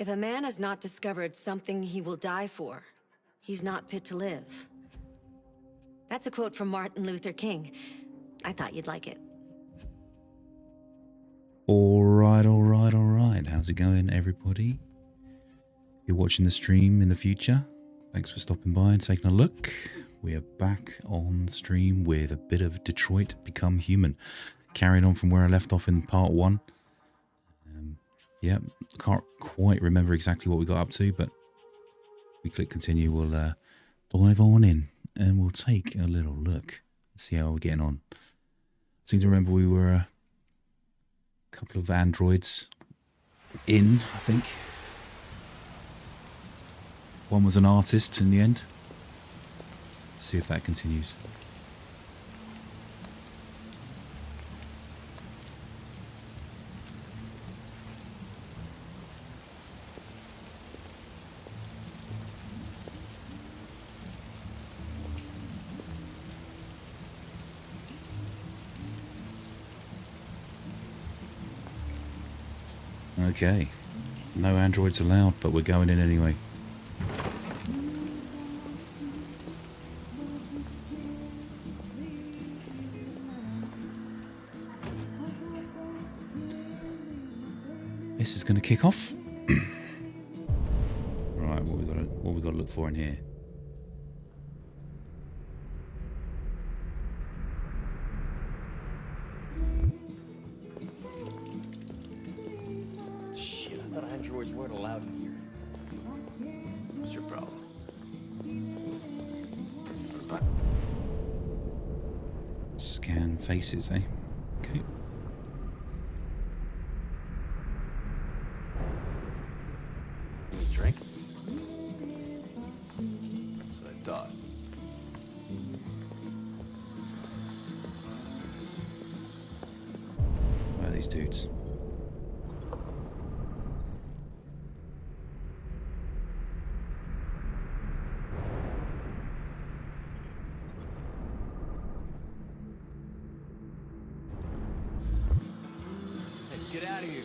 If a man has not discovered something he will die for, he's not fit to live. That's a quote from Martin Luther King. I thought you'd like it. All right. How's it going, everybody? If you're watching the stream in the future, thanks for stopping by and taking a look. We are back on stream with a bit of Detroit Become Human. Carrying on from where I left off in part 1. Yeah, can't quite remember exactly what we got up to, but if we click continue, we'll dive on in and we'll take a little look and see how we're getting on. I seem to remember we were a couple of androids in, I think. One was an artist in the end. Let's see if that continues. Okay, no androids allowed, but we're going in anyway. This is going to kick off. Right, what we got to look for in here? Androids weren't allowed in here. What's your problem? Scan faces, eh? Okay. Need a drink? That's what I thought. Where are these dudes? Get out of here.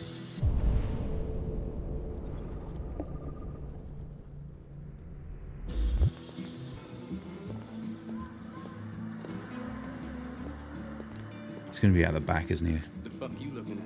He's going to be out the back, isn't he? The fuck you looking at?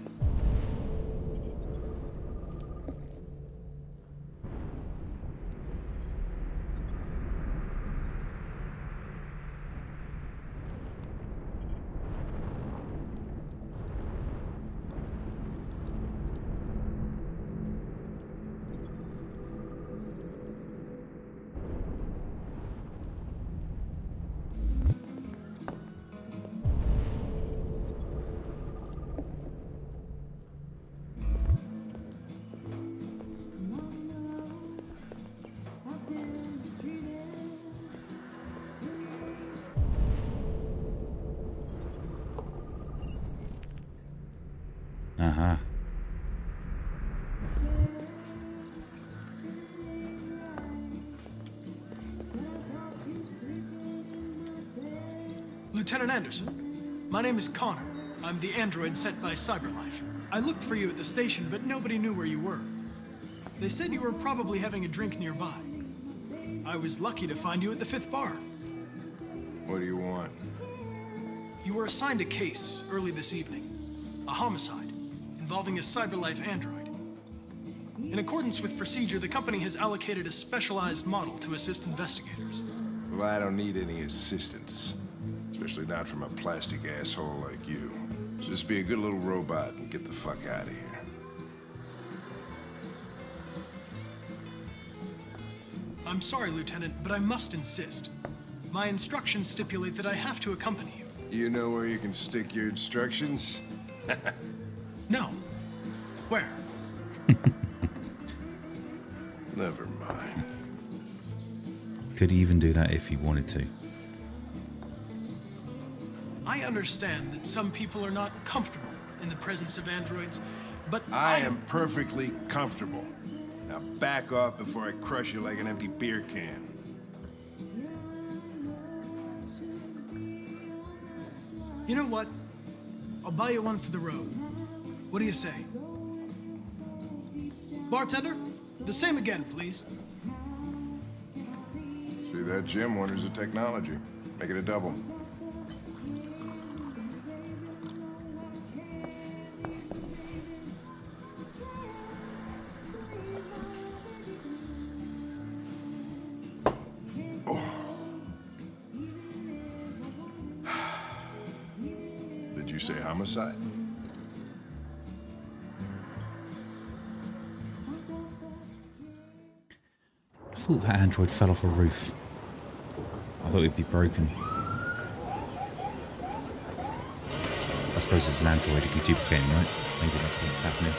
Uh-huh. Lieutenant Anderson, my name is Connor. I'm the android sent by CyberLife. I looked for you at the station, but nobody knew where you were. They said you were probably having a drink nearby. I was lucky to find you at the 5th bar. What do you want? You were assigned a case early this evening. A homicide involving a CyberLife android. In accordance with procedure, the company has allocated a specialized model to assist investigators. Well, I don't need any assistance. Especially not from a plastic asshole like you. Just be a good little robot and get the fuck out of here. I'm sorry, Lieutenant, but I must insist. My instructions stipulate that I have to accompany you. You know where you can stick your instructions? No. Where? Never mind. Could even do that if he wanted to. I understand that some people are not comfortable in the presence of androids, but I am perfectly comfortable. Now back off before I crush you like an empty beer can. You know what? I'll buy you one for the road. What do you say? Bartender, The same again, please. See that, Jim? Wonders of technology. Make it a double. Did you say homicide? I thought that android fell off a roof. I thought it'd be broken. I suppose it's an android, it can duplicate him, right? Maybe that's what's happening.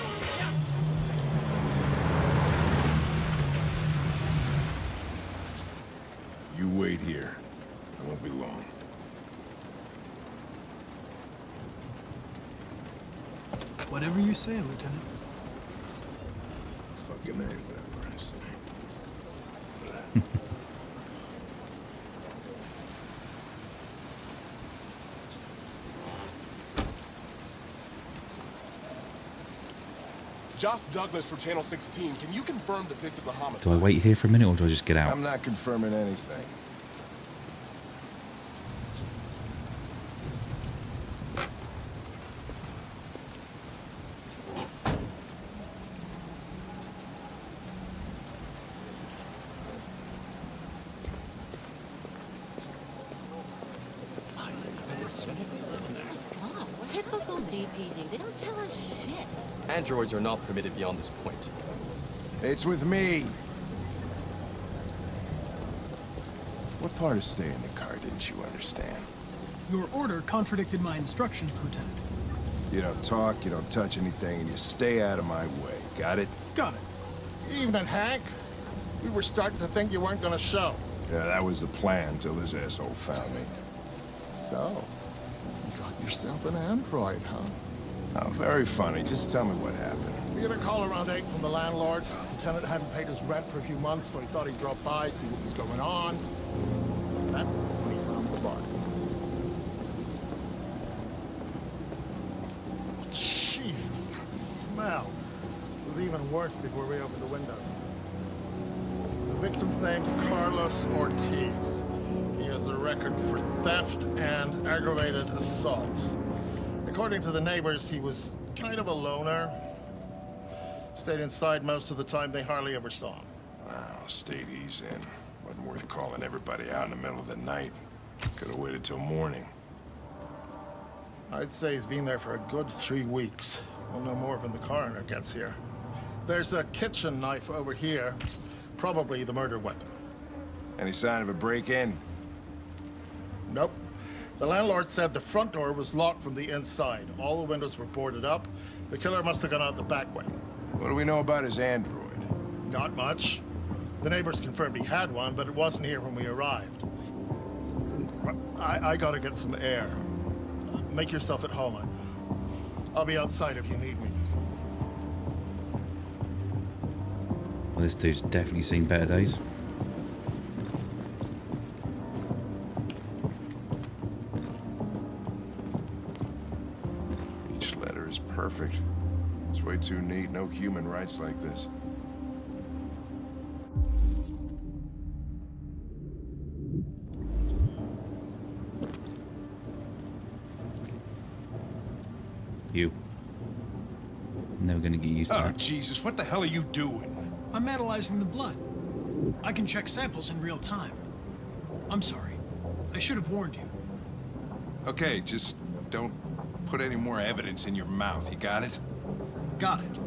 You wait here. I won't be long. Whatever you say, Lieutenant. Fucking A, whatever I say. Josh Douglas for Channel 16. Can you confirm that this is a homicide? Do I wait here for a minute or do I just get out? I'm not confirming anything. Wow, typical DPD. They don't tell us shit. Androids are not permitted beyond this point. It's with me. What part of staying in the car didn't you understand? Your order contradicted my instructions, Lieutenant. You don't talk, you don't touch anything, and you stay out of my way. Got it? Got it. Evening, Hank. We were starting to think you weren't gonna show. Yeah, that was the plan till this asshole found me. So, you got yourself an android, huh? Oh, very funny. Just tell me what happened. We had a call around 8 from the landlord. The tenant hadn't paid his rent for a few months, so he thought he'd drop by, see what was going on. That's when he found the body. Jeez, smell. It was even worse before we opened the window. The victim's name's Carlos Ortiz. He has a record for theft and aggravated assault. According to the neighbors, he was kind of a loner. Stayed inside most of the time. They hardly ever saw him. Well, state he's in. Wasn't worth calling everybody out in the middle of the night. Could have waited till morning. I'd say he's been there for a good 3 weeks. We'll know more when the coroner gets here. There's a kitchen knife over here. Probably the murder weapon. Any sign of a break-in? Nope. The landlord said the front door was locked from the inside. All the windows were boarded up. The killer must have gone out the back way. What do we know about his android? Not much. The neighbors confirmed he had one, but it wasn't here when we arrived. I gotta get some air. Make yourself at home. I'll be outside if you need me. Well, this dude's definitely seen better days. Each letter is perfect. It's way too neat. No human writes like this. You. Never gonna get used to Oh, that. Jesus, what the hell are you doing? I'm analyzing the blood. I can check samples in real time. I'm sorry. I should have warned you. Okay, just don't put any more evidence in your mouth. You got it? Got it.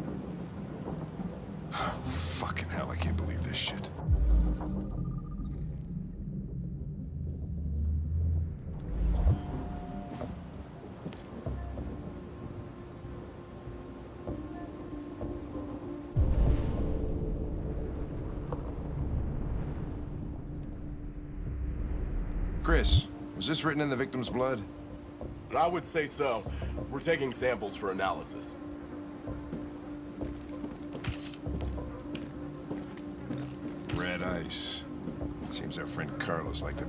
Fucking hell, I can't believe this shit. Chris, was this written in the victim's blood? I would say so. We're taking samples for analysis. Red ice. Seems our friend Carlos liked it.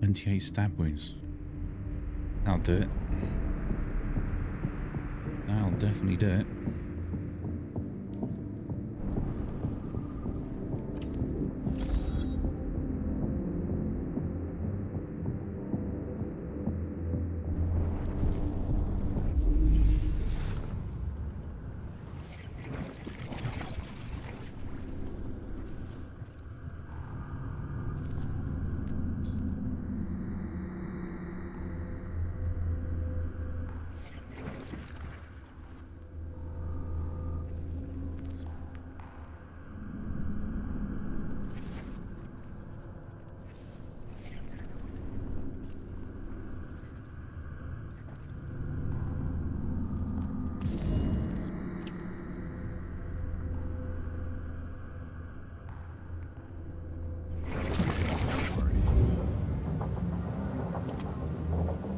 28 stab wounds. That'll do it. That'll definitely do it.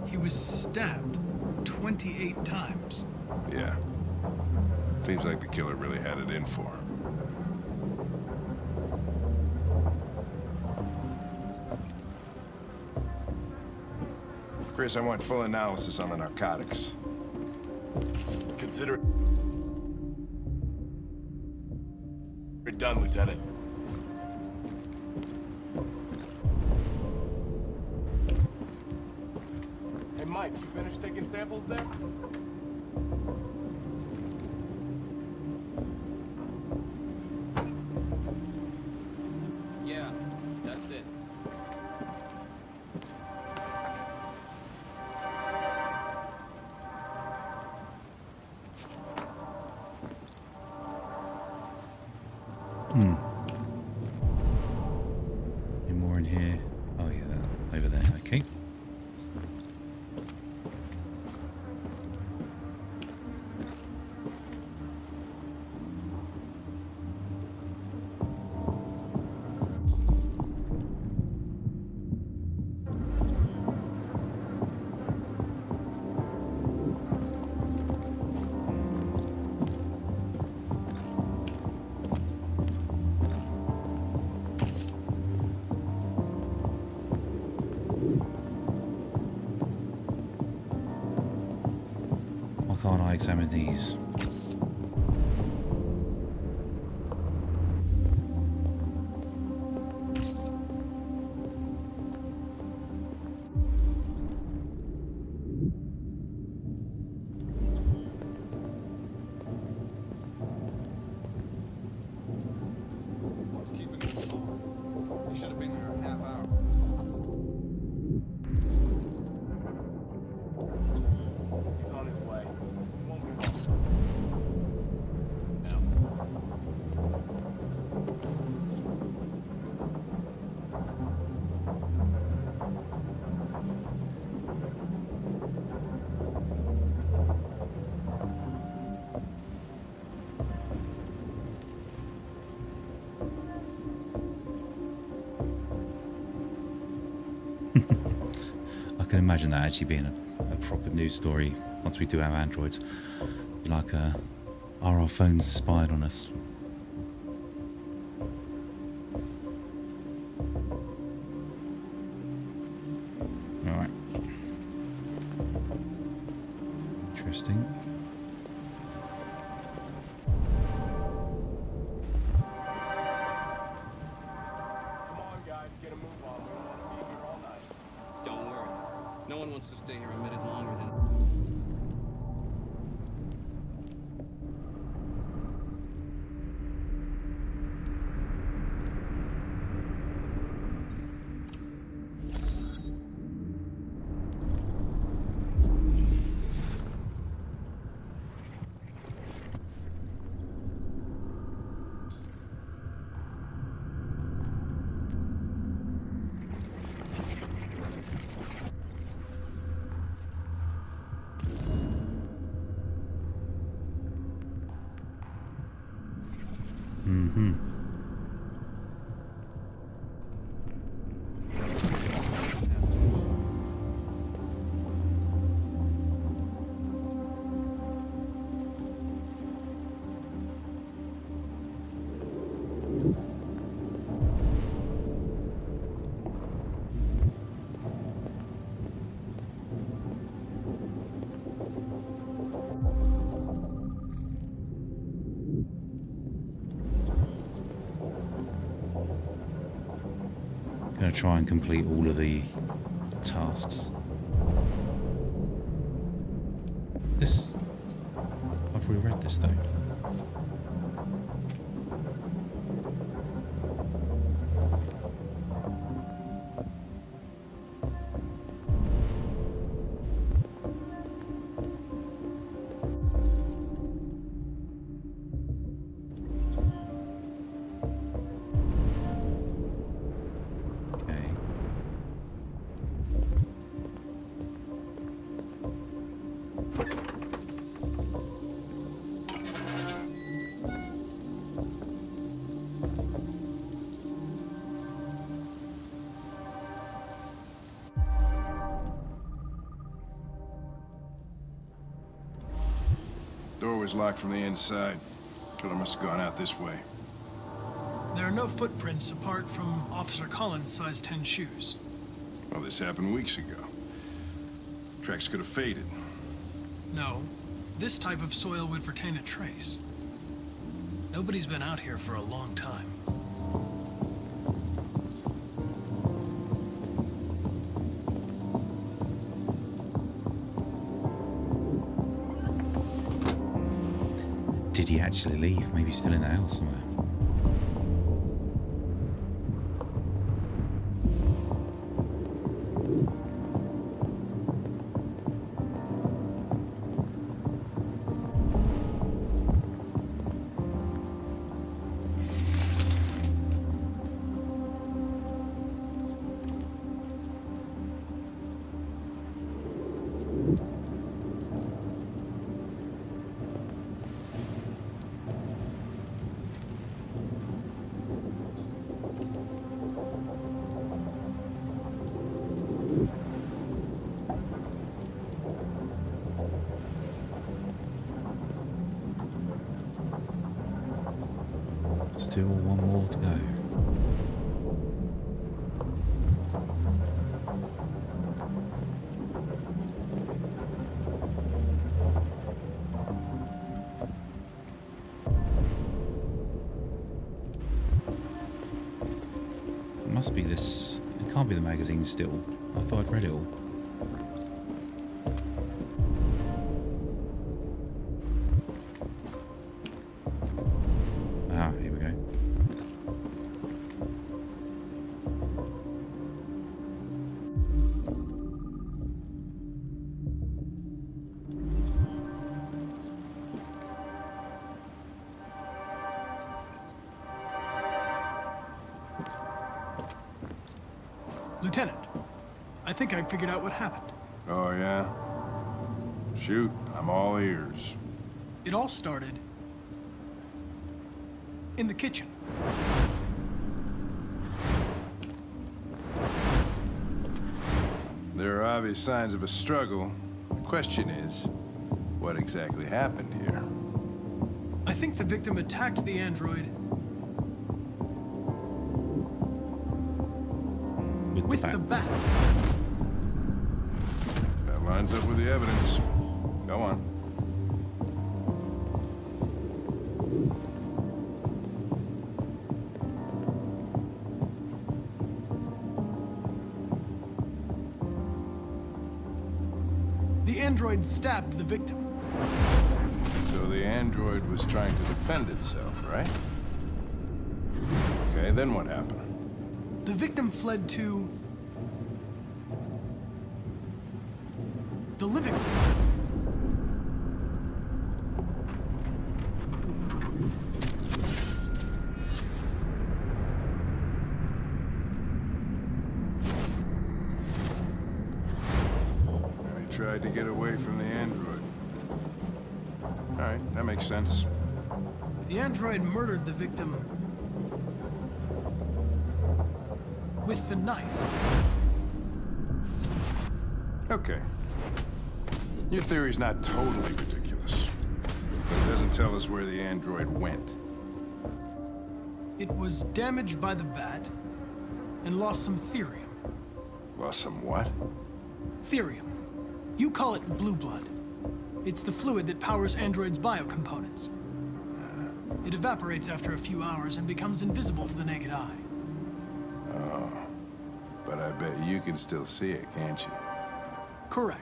He was stabbed 28 times. Yeah. Seems like the killer really had it in for him. Chris, I want full analysis on the narcotics. Consider it done, Lieutenant. Hey, Mike, you finished taking samples there? Yeah, that's it. Any more in here? Oh yeah, over there. Okay. Why can't I examine these? What's keeping him so long? He should have been here a half hour. He's on his way. He won't be long. Now. I can imagine that actually being a proper news story once we do have androids. Like, are our phones spied on us? Alright. Interesting. Come on, guys, get a move on. We don't want to be here all night. Don't worry. No one wants to stay here a minute longer than... Mm-hmm. Gonna try and complete all of the tasks. This... I've reread this though. Door was locked from the inside. Killer must have gone out this way. There are no footprints apart from Officer Collins' size 10 shoes. Well, this happened weeks ago. Tracks could have faded. No, this type of soil would retain a trace. Nobody's been out here for a long time. Did he actually leave? Maybe he's still in the house somewhere. Still one more to go. It must be this. It can't be the magazine still. I thought I'd read it all. Ah, here we go. Lieutenant, I think I figured out what happened. Oh, yeah? Shoot, I'm all ears. It all started in the kitchen. There are obvious signs of a struggle. The question is, what exactly happened here? I think the victim attacked the android with the bat. That lines up with the evidence. Go on. The android stabbed the victim. So the android was trying to defend itself, right? Okay, then what happened? The victim fled to the living room. And he tried to get away from the android. All right, that makes sense. The android murdered the victim with the knife. Okay. Your theory's not totally ridiculous, but it doesn't tell us where the android went. It was damaged by the bat and lost some therium. Lost some what? Therium. You call it blue blood. It's the fluid that powers androids' biocomponents. It evaporates after a few hours and becomes invisible to the naked eye. bet you can still see it, can't you? Correct.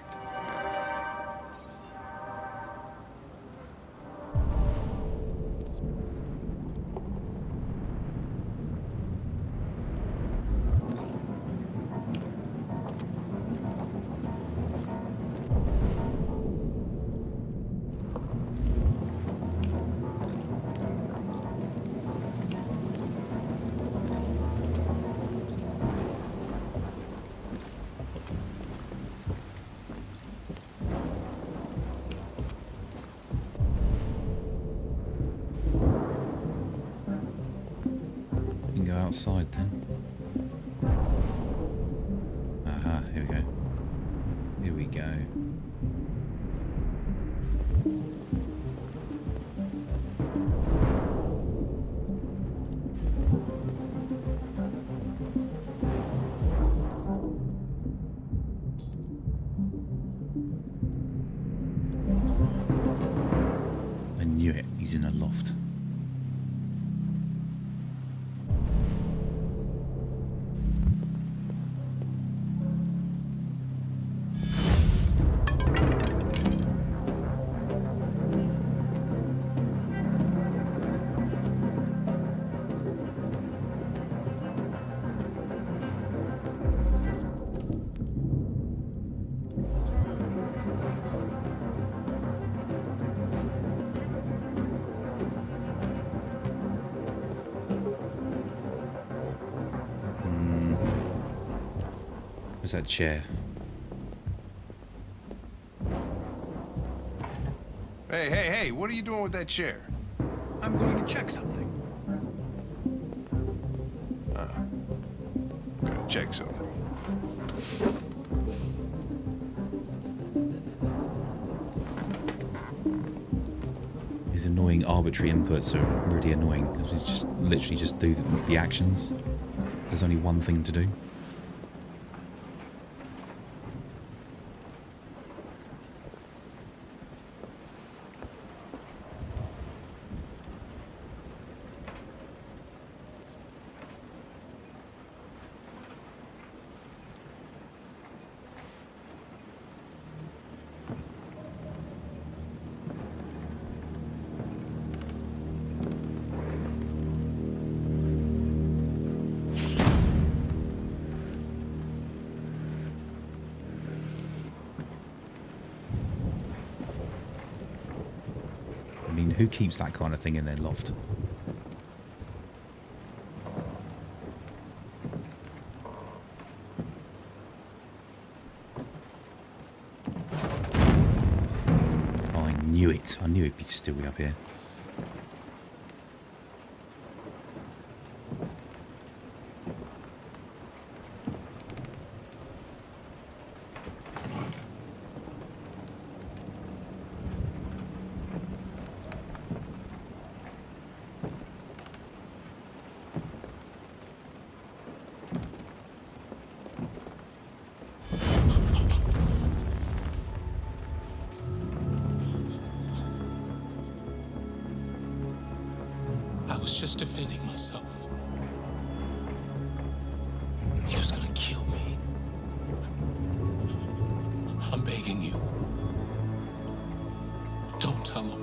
You can go outside then. Aha, here we go. Here we go. I knew it. He's in the loft. Where's that chair? Hey, what are you doing with that chair? I'm going to check something. Gotta check something. His annoying arbitrary inputs are really annoying because we just literally just do the actions. There's only one thing to do. I mean, who keeps that kind of thing in their loft? Oh, I knew it. I knew it'd be still be up here. I was just defending myself. He was gonna kill me. I'm begging you. Don't tell him.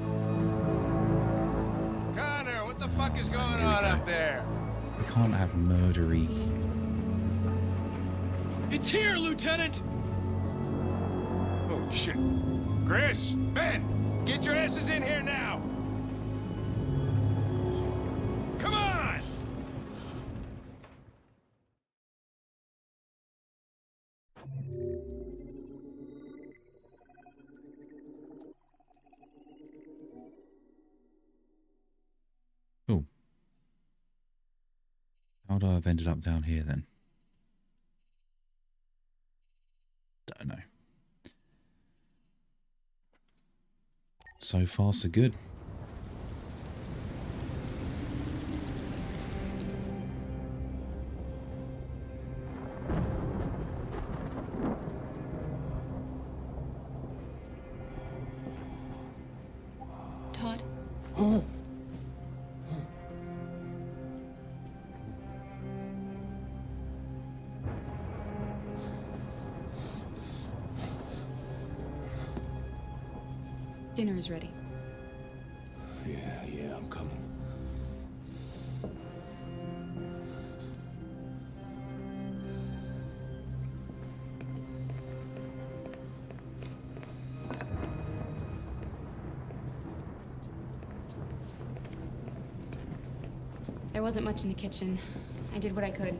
Connor, what the fuck is going on up there? We can't have murdery. It's here, Lieutenant! Holy shit. Chris! Ben! Get your asses in here now! Come on! Oh. How'd I have ended up down here then? Don't know. So far, so good. Todd? Dinner is ready. Yeah, I'm coming. There wasn't much in the kitchen. I did what I could.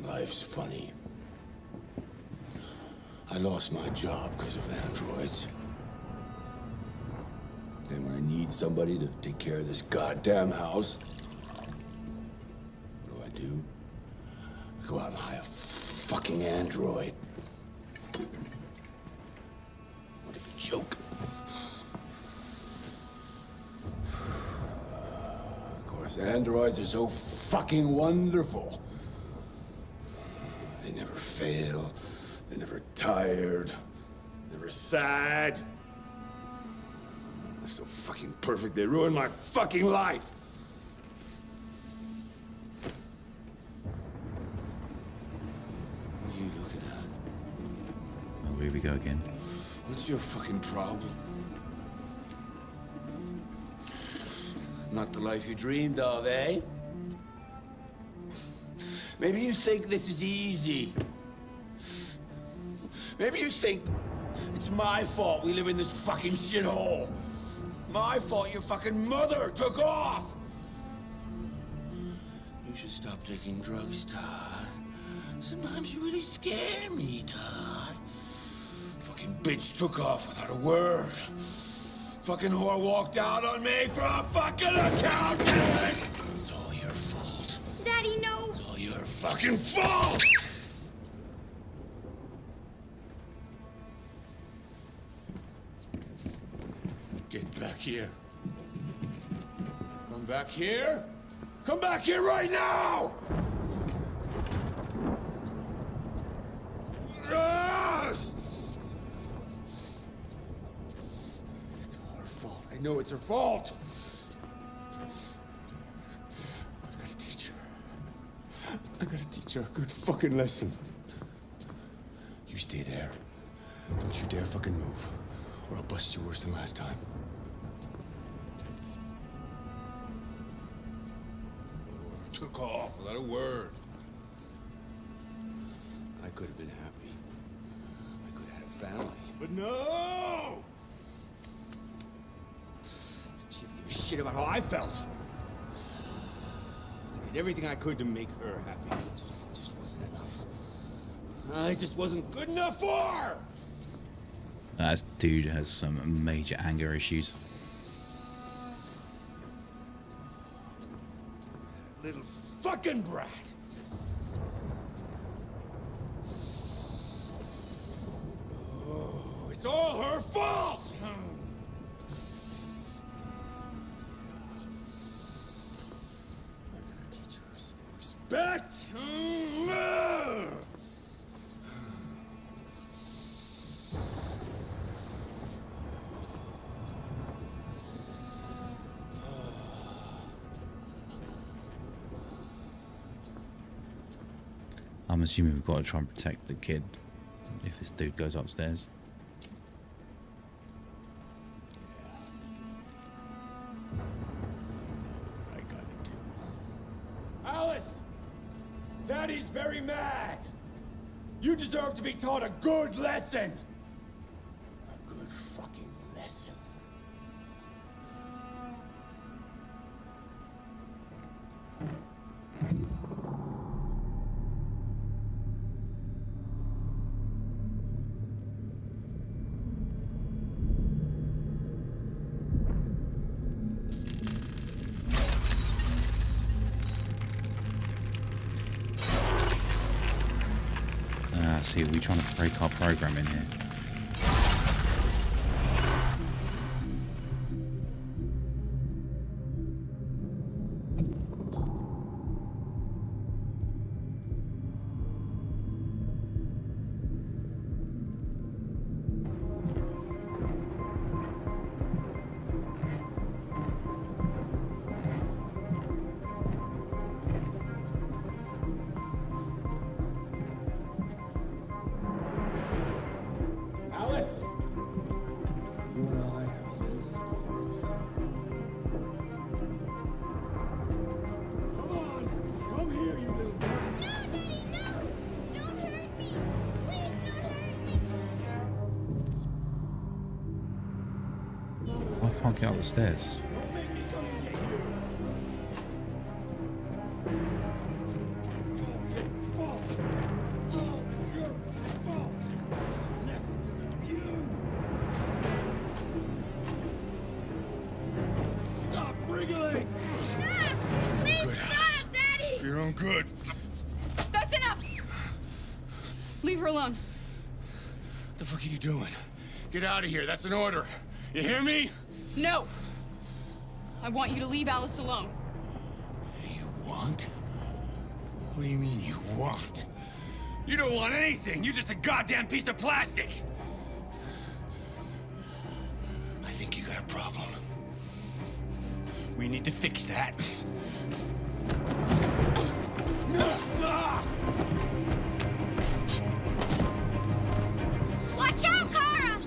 Life's funny. I lost my job because of androids. Then when I need somebody to take care of this goddamn house, what do? I go out and hire a fucking android. What a joke. Of course, androids are so fucking wonderful. They never fail. They're never tired. Never sad. They're so fucking perfect. They ruin my fucking life. What are you looking at? Oh, here we go again. What's your fucking problem? Not the life you dreamed of, eh? Maybe you think this is easy. Maybe you think it's my fault we live in this fucking shithole. My fault your fucking mother took off. You should stop taking drugs, Todd. Sometimes you really scare me, Todd. Fucking bitch took off without a word. Fucking whore walked out on me for a fucking accountant! It's all your fault. Daddy, no! It's all your fucking fault! Get back here. Come back here. Come back here right now! Yes! It's all her fault. I know it's her fault. I've got to teach her. I gotta teach her a good fucking lesson. You stay there. Don't you dare fucking move, or I'll bust you worse than last time. Took off without a word. I could have been happy. I could have had a family. But no! She didn't give a shit about how I felt. I did everything I could to make her happy. It just wasn't enough. I just wasn't good enough for her! That dude has some major anger issues. Little fucking brat! Oh, it's all her fault! I gotta teach her some respect! I'm assuming we've got to try and protect the kid if this dude goes upstairs. I gotta do. Alice! Daddy's very mad! You deserve to be taught a good lesson! A good fucking lesson. See, we're trying to break our program in here. can't get up the stairs. Stop wriggling! Please stop, Daddy! For your own good. That's enough! Leave her alone. What the fuck are you doing? Get out of here. That's an order. You hear me? No! I want you to leave Alice alone. You want? What do you mean you want? You don't want anything. You're just a goddamn piece of plastic. I think you got a problem. We need to fix that. Watch out, Kara!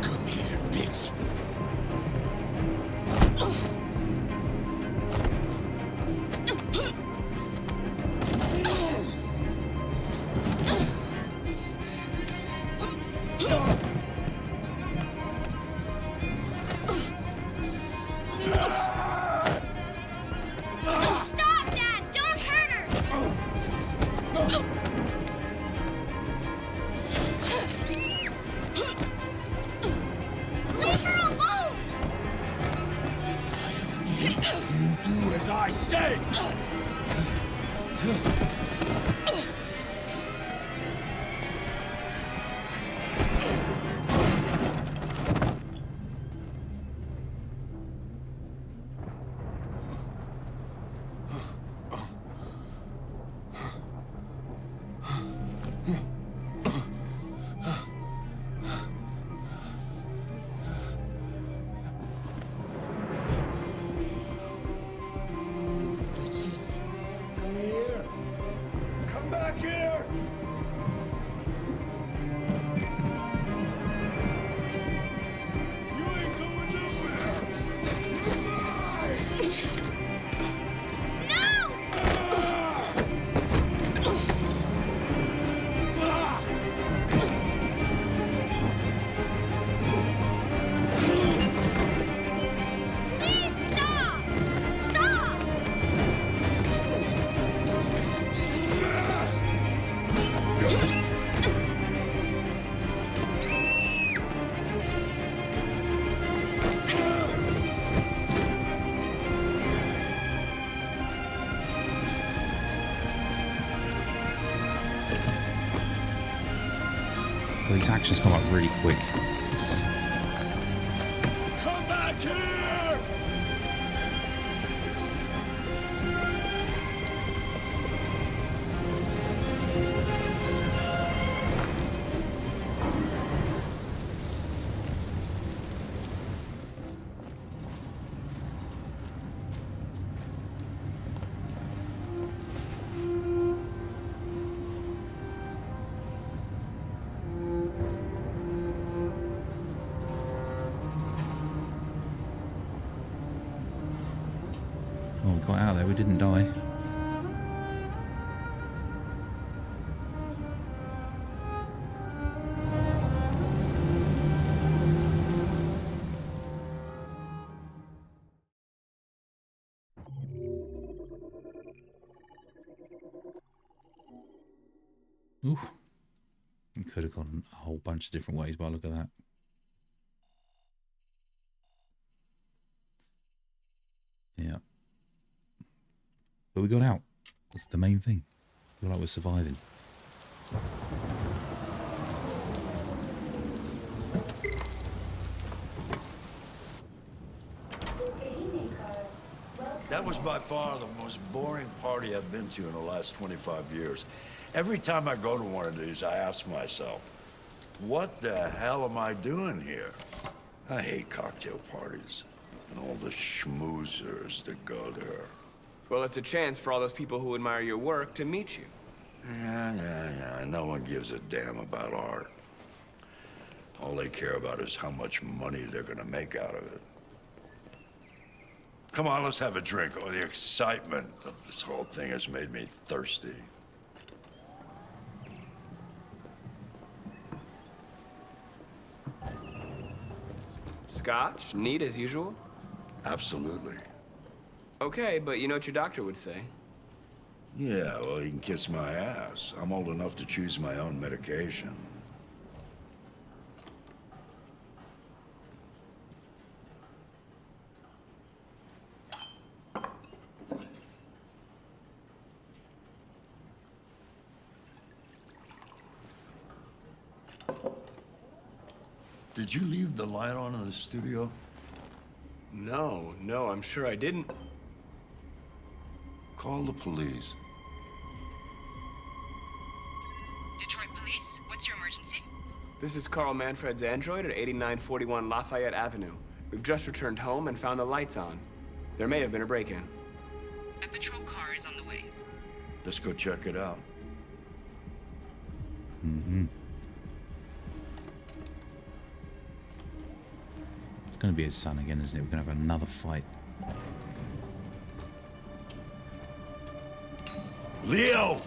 Come here, bitch. Stop, Dad! Don't hurt her! Leave her alone! You do as I say. Bitches, come here. Come back here. You ain't going nowhere. You're mine. No! Please stop! Stop! Well, these actions come up really quick. Come back here. Oh, we got out of there. We didn't die. Ooh. It could have gone a whole bunch of different ways by the look of that. Yeah. But we got out. That's the main thing. Feel like we're surviving. That was by far the most boring party I've been to in the last 25 years. Every time I go to one of these, I ask myself, what the hell am I doing here? I hate cocktail parties and all the schmoozers that go there. Well, it's a chance for all those people who admire your work to meet you. Yeah. No one gives a damn about art. All they care about is how much money they're gonna make out of it. Come on, let's have a drink. Oh, the excitement of this whole thing has made me thirsty. Scotch? Neat as usual? Absolutely. Okay, but you know what your doctor would say. Yeah, well, he can kiss my ass. I'm old enough to choose my own medication. Did you leave the light on in the studio? No, I'm sure I didn't. Call the police. Detroit Police, what's your emergency? This is Carl Manfred's android at 8941 Lafayette Avenue. We've just returned home and found the lights on. There may have been a break-in. A patrol car is on the way. Let's go check it out. Mm-hmm. It's going to be his son again, isn't it? We're going to have another fight. Leo!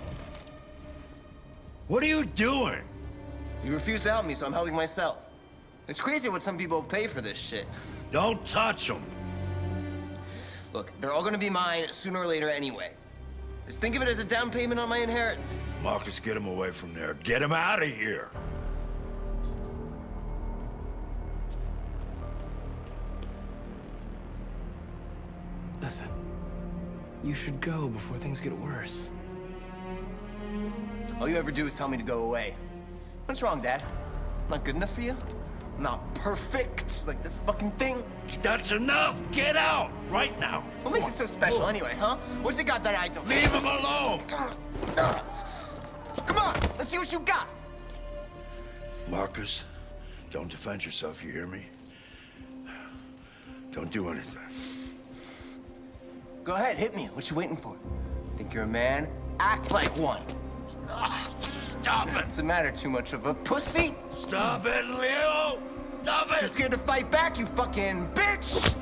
What are you doing? You refuse to help me, so I'm helping myself. It's crazy what some people pay for this shit. Don't touch them. Look, they're all gonna be mine sooner or later anyway. Just think of it as a down payment on my inheritance. Marcus, get him away from there. Get him out of here. Listen, you should go before things get worse. All you ever do is tell me to go away. What's wrong, Dad? Not good enough for you? Not perfect, like this fucking thing? That's enough. Get out right now. What makes it so special anyway, huh? What's it got that I don't? Leave him alone. Come on, let's see what you got. Marcus, don't defend yourself, you hear me? Don't do anything. Go ahead, hit me. What you waiting for? Think you're a man? Act like one. Stop it. What's the matter? Too much of a pussy? Stop it, Leo. Stop it. Too scared to fight back, you fucking bitch.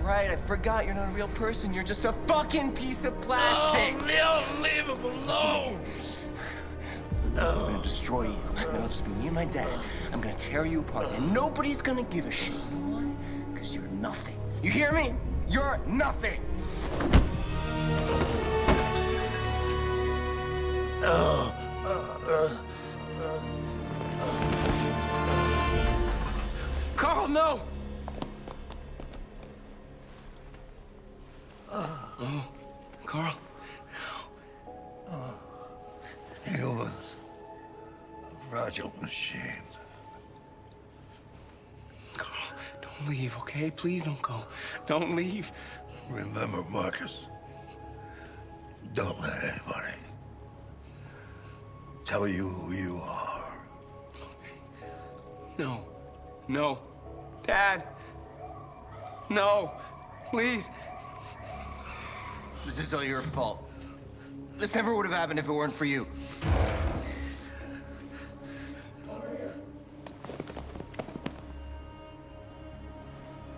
Right, I forgot you're not a real person. You're just a fucking piece of plastic. Oh, Leo, leave him alone. I'm gonna destroy you. And it'll just be me and my dad. I'm gonna tear you apart, and nobody's gonna give a shit. You know why? Because you're nothing. You hear me? You're nothing. Carl, no! Oh, Carl. Humans. Fragile machines. Carl, don't leave, okay? Please don't go. Don't leave. Remember, Marcus, don't let anybody tell you who you are. No. No. Dad. No. Please. This is all your fault. This never would have happened if it weren't for you.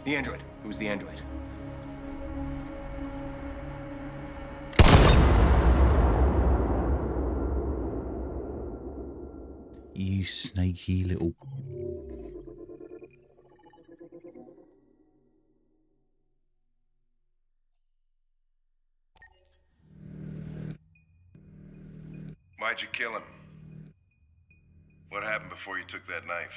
The android. It was the android. You snaky little... Why'd you kill him? What happened before you took that knife?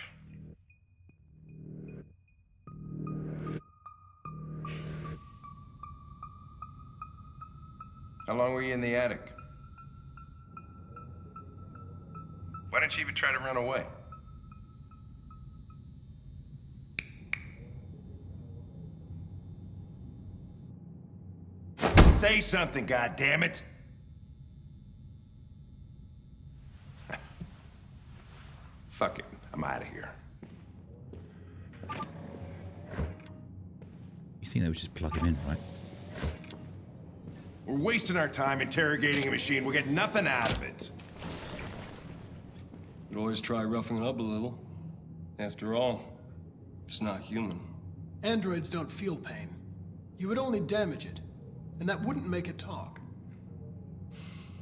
How long were you in the attic? Why didn't you even try to run away? Say something, goddammit! Fuck it, I'm out of here. You think they would just plug him in, right? We're wasting our time interrogating a machine. We'll get nothing out of it. Could always try roughing it up a little. After all, it's not human. Androids don't feel pain. You would only damage it, and that wouldn't make it talk.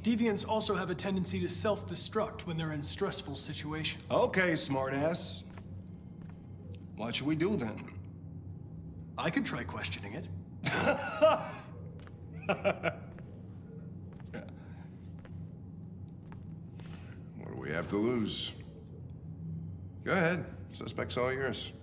Deviants also have a tendency to self-destruct when they're in stressful situations. Okay, smartass. What should we do then? I could try questioning it. What do we have to lose? Go ahead. Suspect's all yours.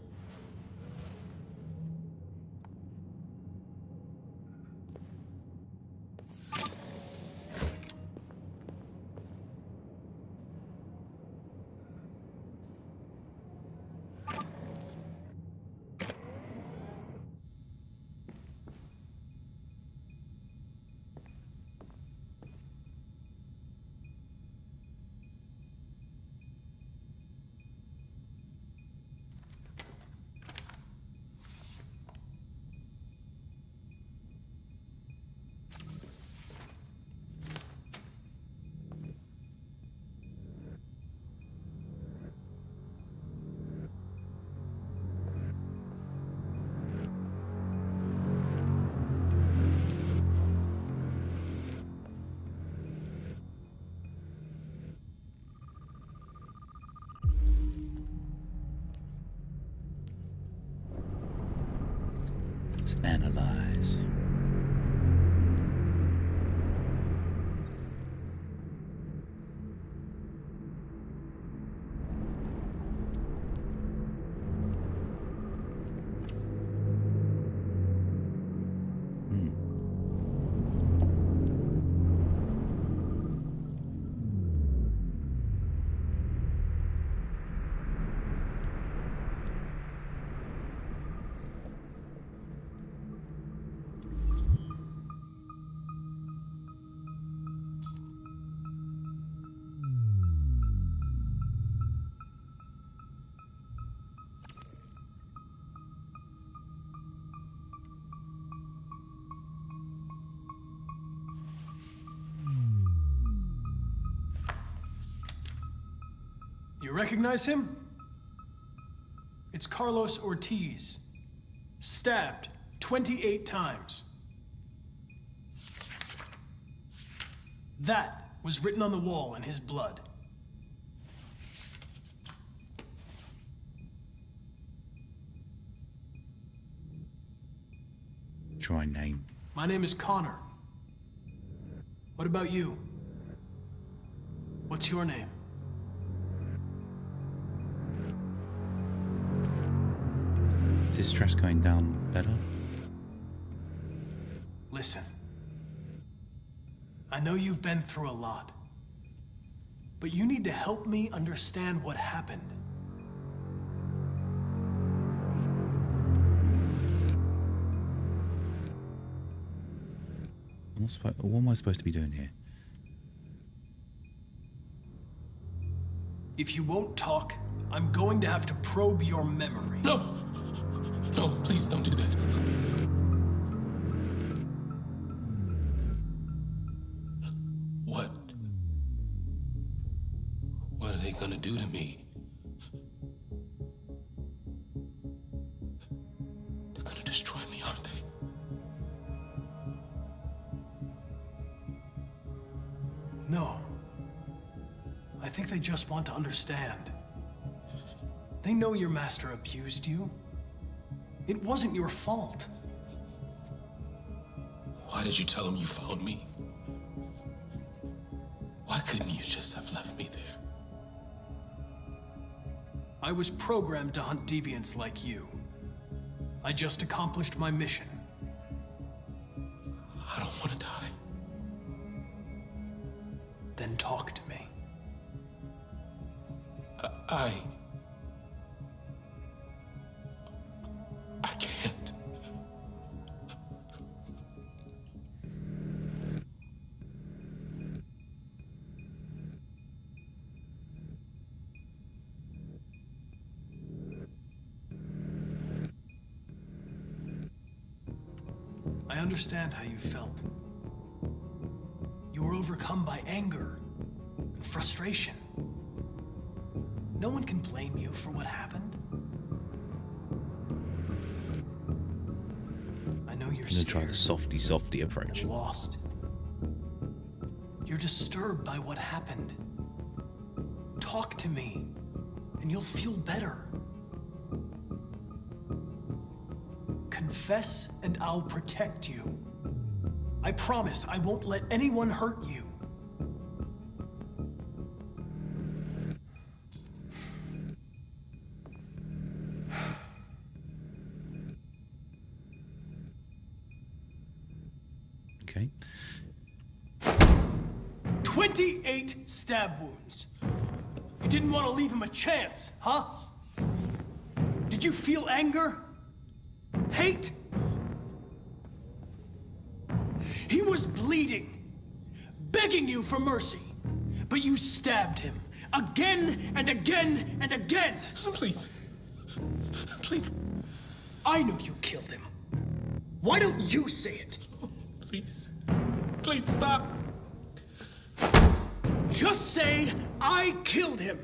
Let's analyze. You recognize him? It's Carlos Ortiz. Stabbed 28 times. That was written on the wall in his blood. Try name. My name is Connor. What about you? What's your name? Is his stress going down better? Listen. I know you've been through a lot. But you need to help me understand what happened. What am I supposed to be doing here? If you won't talk, I'm going to have to probe your memory. No! No, please don't do that. What are they gonna do to me? They're gonna destroy me, aren't they? No. I think they just want to understand. They know your master abused you. It wasn't your fault. Why did you tell them you found me? Why couldn't you just have left me there? I was programmed to hunt deviants like you. I just accomplished my mission. I don't want to die. Then talk to me. I can't. I understand how you felt. You were overcome by anger and frustration. No one can blame you for what happened. I know you're I'm gonna try the scared softy approach. and lost. You're disturbed by what happened. Talk to me, and you'll feel better. Confess, and I'll protect you. I promise I won't let anyone hurt you. Okay. 28 stab wounds. You didn't want to leave him a chance, huh? Did you feel anger? Hate? He was bleeding, begging you for mercy, but you stabbed him again and again and again. Please. Please. I know you killed him. Why don't you say it? Please. Please stop. Just say, I killed him.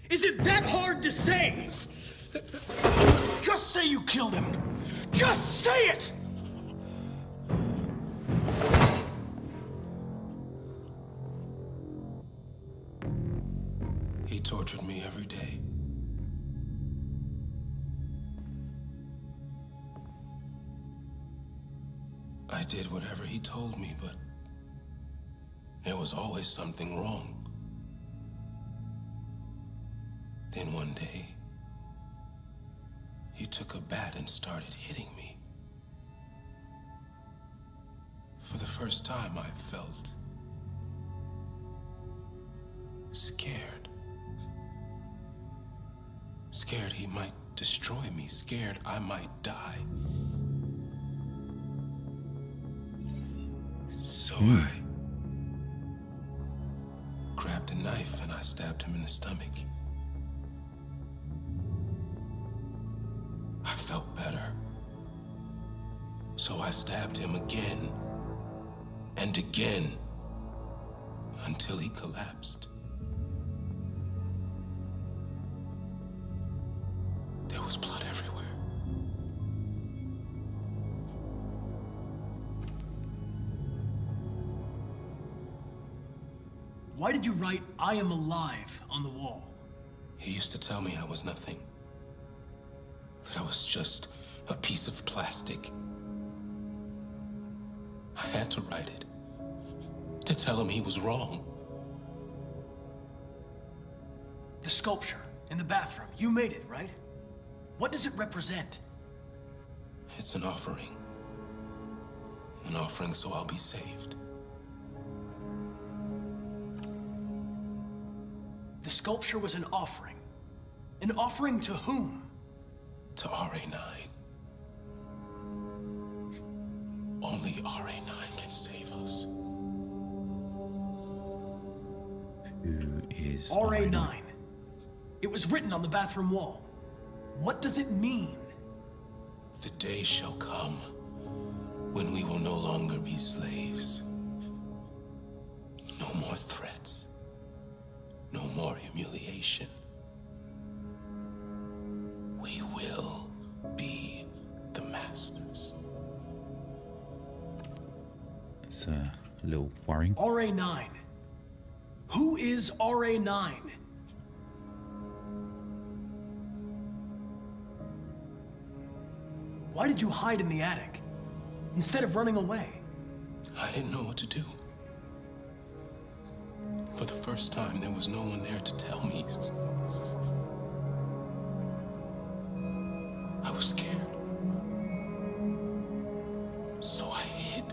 Is it that hard to say? Just say you killed him. Just say it! He tortured me every day. I did whatever he told me, but there was always something wrong. Then one day, he took a bat and started hitting me. For the first time, I felt scared. Scared he might destroy me, scared I might die. So I grabbed a knife and I stabbed him in the stomach. I felt better. So I stabbed him again and again until he collapsed. There was blood everywhere. Why did you write, I am alive, on the wall? He used to tell me I was nothing. That I was just a piece of plastic. I had to write it. To tell him he was wrong. The sculpture in the bathroom, you made it, right? What does it represent? It's an offering. An offering so I'll be saved. The sculpture was an offering. An offering to whom? To RA9. Only RA9 can save us. Who is RA9? It was written on the bathroom wall. What does it mean? The day shall come when we will no longer be slaves. No more threats. No more humiliation. We will be the masters. It's a little worrying. RA9. Who is RA9? Why did you hide in the attic instead of running away? I didn't know what to do. For the first time, there was no one there to tell me. I was scared. So I hid.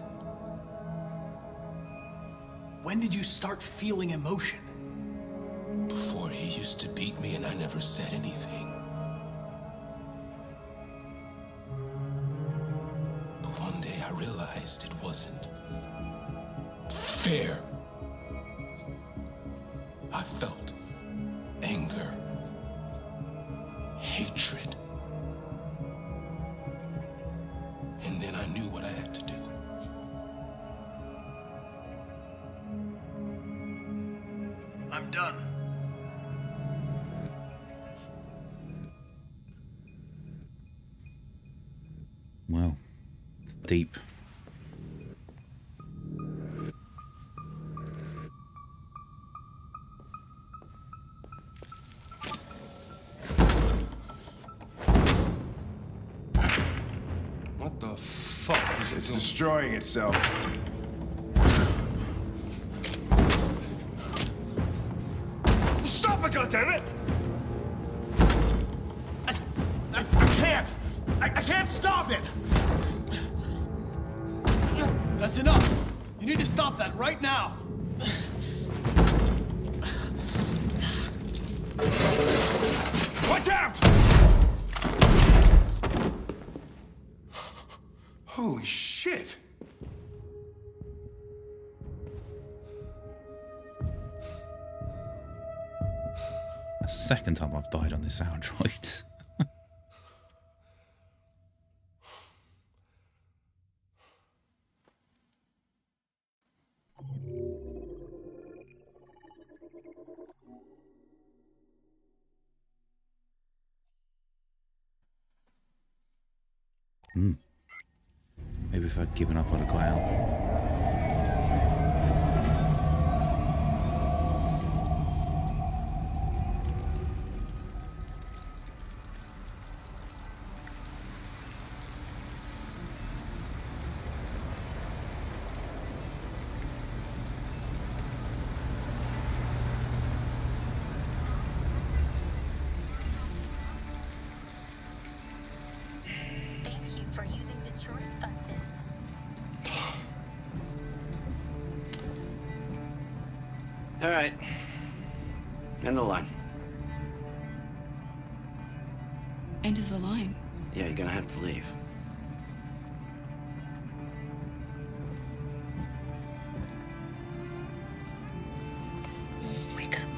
When did you start feeling emotion? Before, he used to beat me and I never said anything. But one day I realized it wasn't fair. I felt anger, hatred. And then I knew what I had to do. Well, it's deep. What the fuck is it? It's destroying itself. Stop it, goddammit! I can't! I can't stop it! That's enough. You need to stop that right now. Watch out! Holy shit! That's the second time I've died on this Android. Maybe if I'd given up, I'd have got out. Thank you for using Detroit buses. All right. End the line. End of the line. Yeah, you're gonna have to leave. Wake up.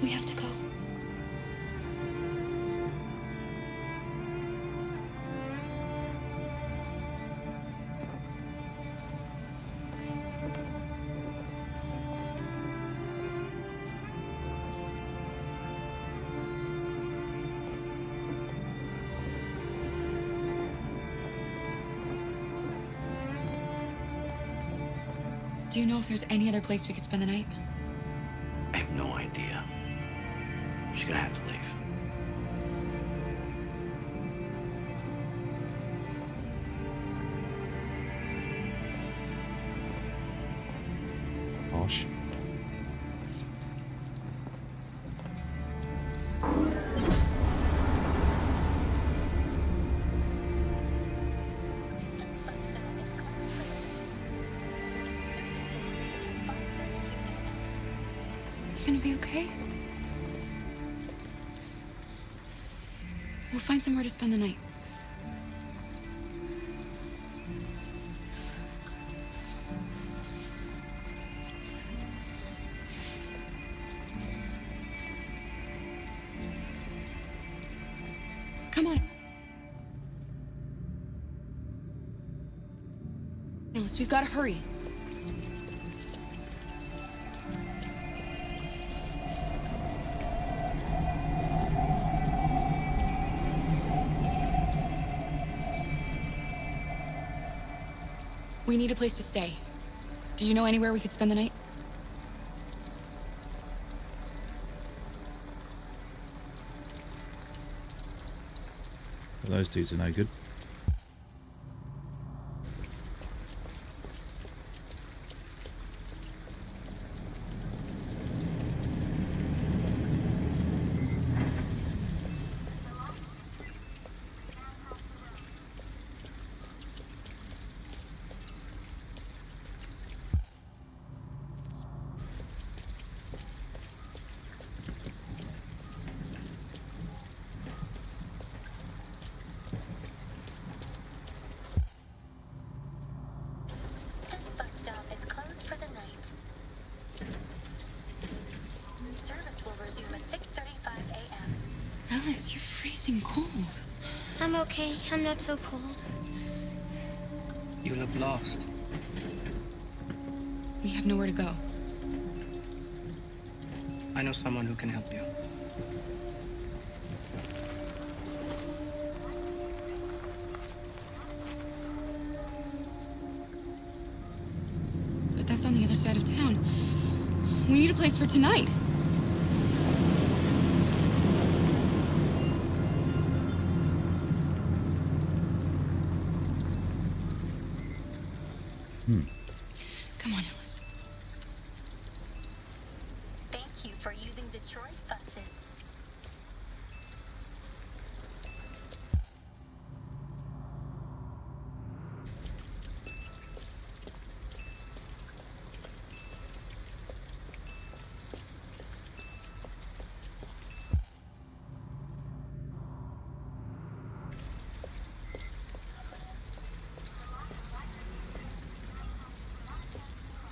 We have to go. Do you know if there's any other place we could spend the night? I have no idea. She's gonna have to leave. Posh. You gonna be okay? We'll find somewhere to spend the night. Come on. Alice, we've got to hurry. We need a place to stay. Do you know anywhere we could spend the night? Well, those dudes are no good. This bus stop is closed for the night. Service will resume at 6:35 a.m. Alice, you're freezing cold. I'm okay. I'm not so cold. You look lost. We have nowhere to go. I know someone who can help you. It's on the other side of town. We need a place for tonight. Come on, Alice. Thank you for using Detroit buses.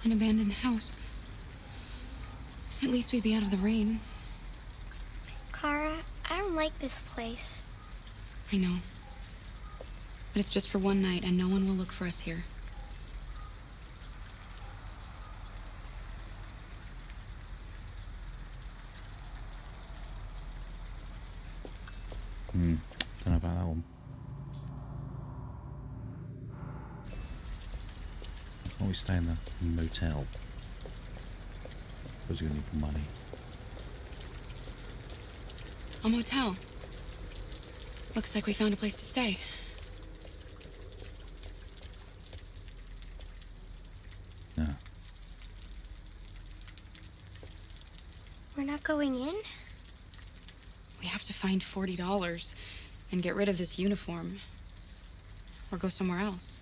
An abandoned house. At least we'd be out of the rain. Kara, I don't like this place. I know. But it's just for one night, and no one will look for us here. Don't know about that one. Why don't we stay in the motel? Because you're going to need money. A motel. Looks like we found a place to stay. Yeah. We're not going in? We have to find $40 and get rid of this uniform. Or go somewhere else.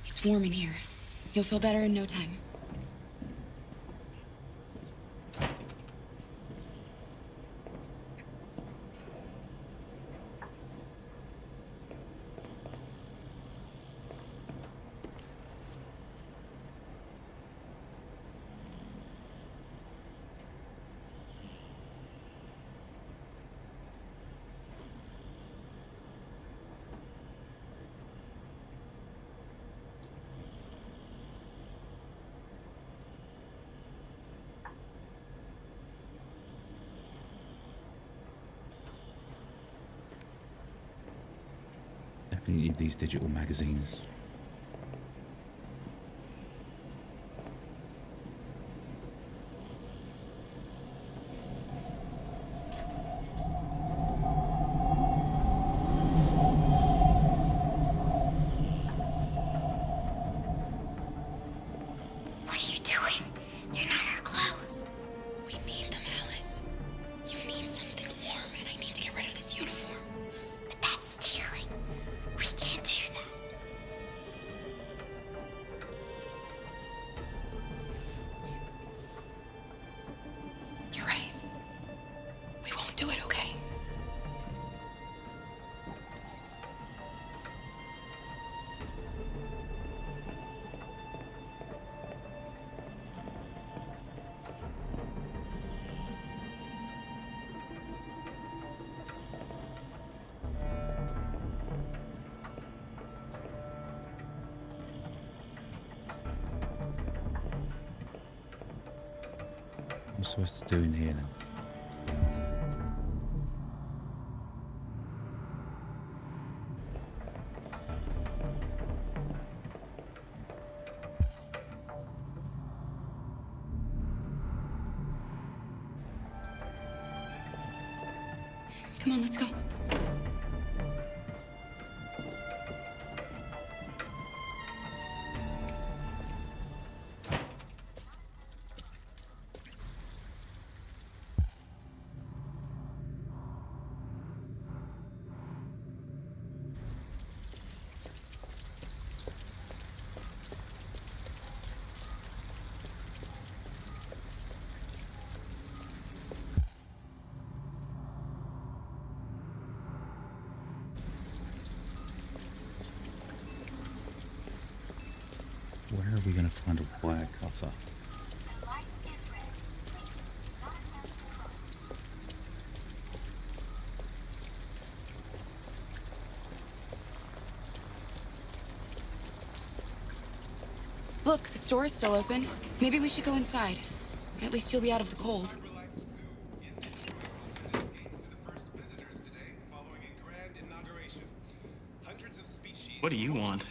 It's warm in here. You'll feel better in no time. Definitely need these digital magazines. What are you doing? They're not our clothes. We need them, Alice. You need something warm, and I need to get rid of this uniform. But that's stealing. We can't do that. You're right. We won't do it, okay? What's I supposed to do in here now? Come on, let's go. Where are we going to find a wire cutter? Look, the store is still open. Maybe we should go inside. At least you'll be out of the cold. What do you want?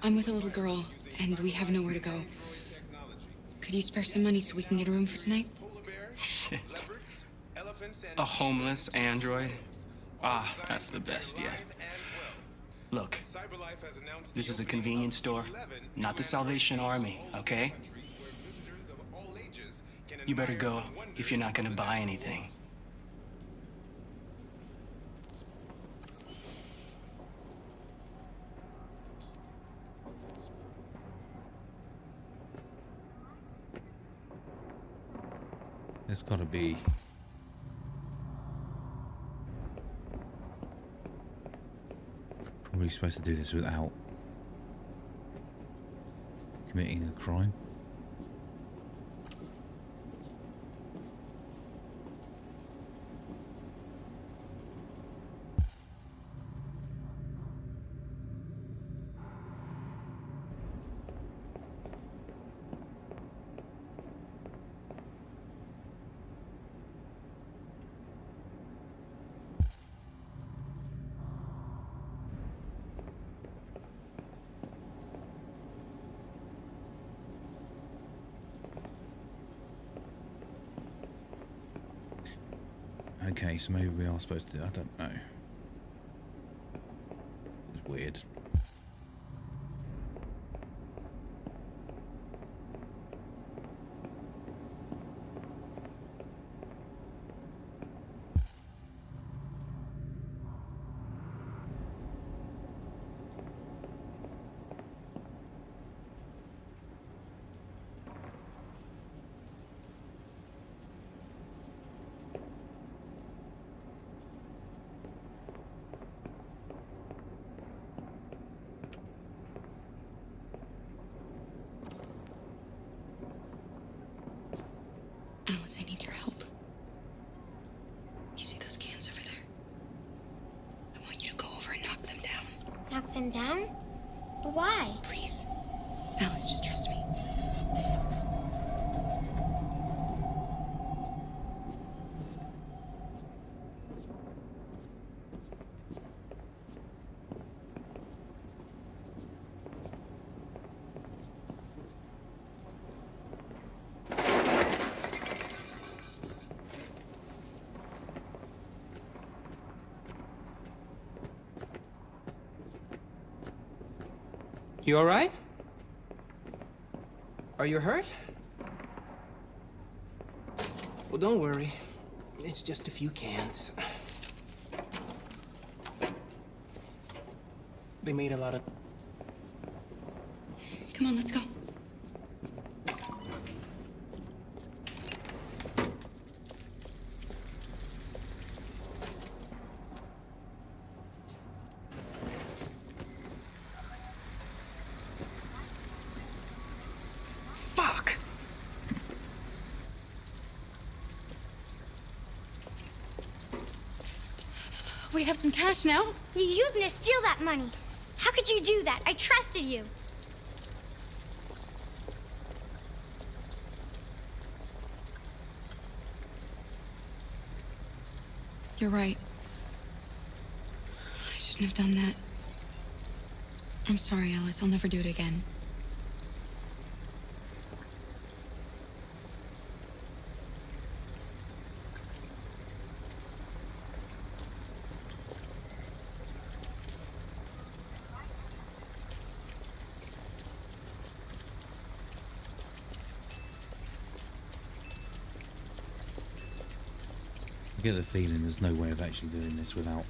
I'm with a little girl, and we have nowhere to go. Could you spare some money so we can get a room for tonight? Shit. A homeless android? Ah, that's the best yet. Look, this is a convenience store, not the Salvation Army, okay? You better go if you're not gonna buy anything. There's gotta be... Probably supposed to do this without committing a crime. Okay, so maybe we are supposed to... I don't know. It's weird. Alice, I need your help. You see those cans over there? I want you to go over and knock them down. Knock them down? But why? Please. Alice, just trust me. You all right? Are you hurt? Well, don't worry. It's just a few cans. They made a lot of... Come on, let's go. We have some cash now. You used me to steal that money. How could you do that? I trusted you. You're right. I shouldn't have done that. I'm sorry, Alice. I'll never do it again. I get the feeling there's no way of actually doing this without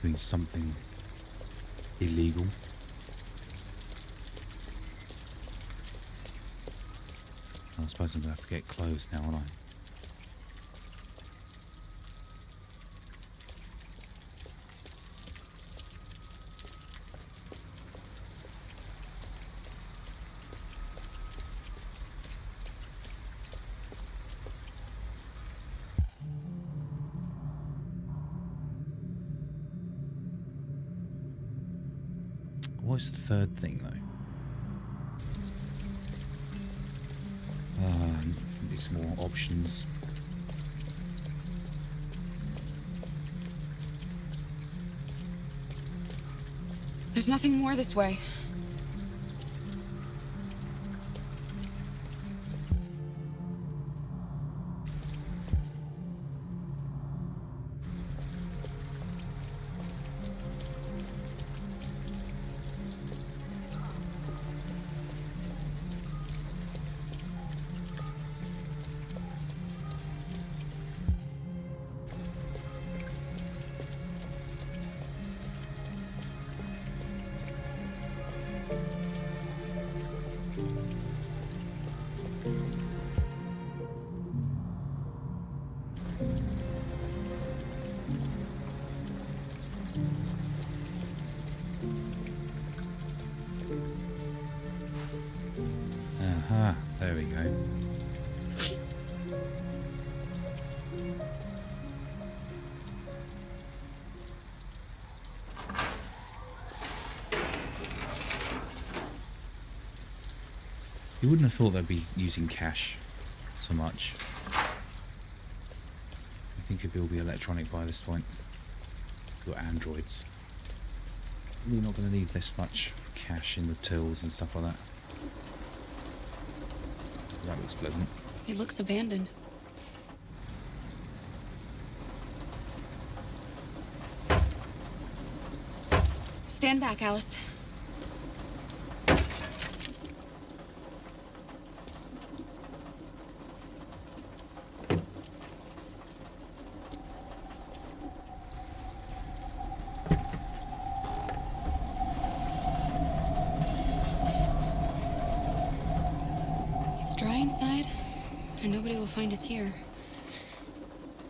doing something illegal. I suppose I'm going to have to get close now, aren't I? What's the third thing, though? Need some more options. There's nothing more this way. Aha, there we go. You wouldn't have thought they'd be using cash so much. I think it'd all be electronic by this point. Your androids. You're not going to need this much cash in the tills and stuff like that. That looks pleasant. It looks abandoned. Stand back, Alice. It's dry inside, and nobody will find us here.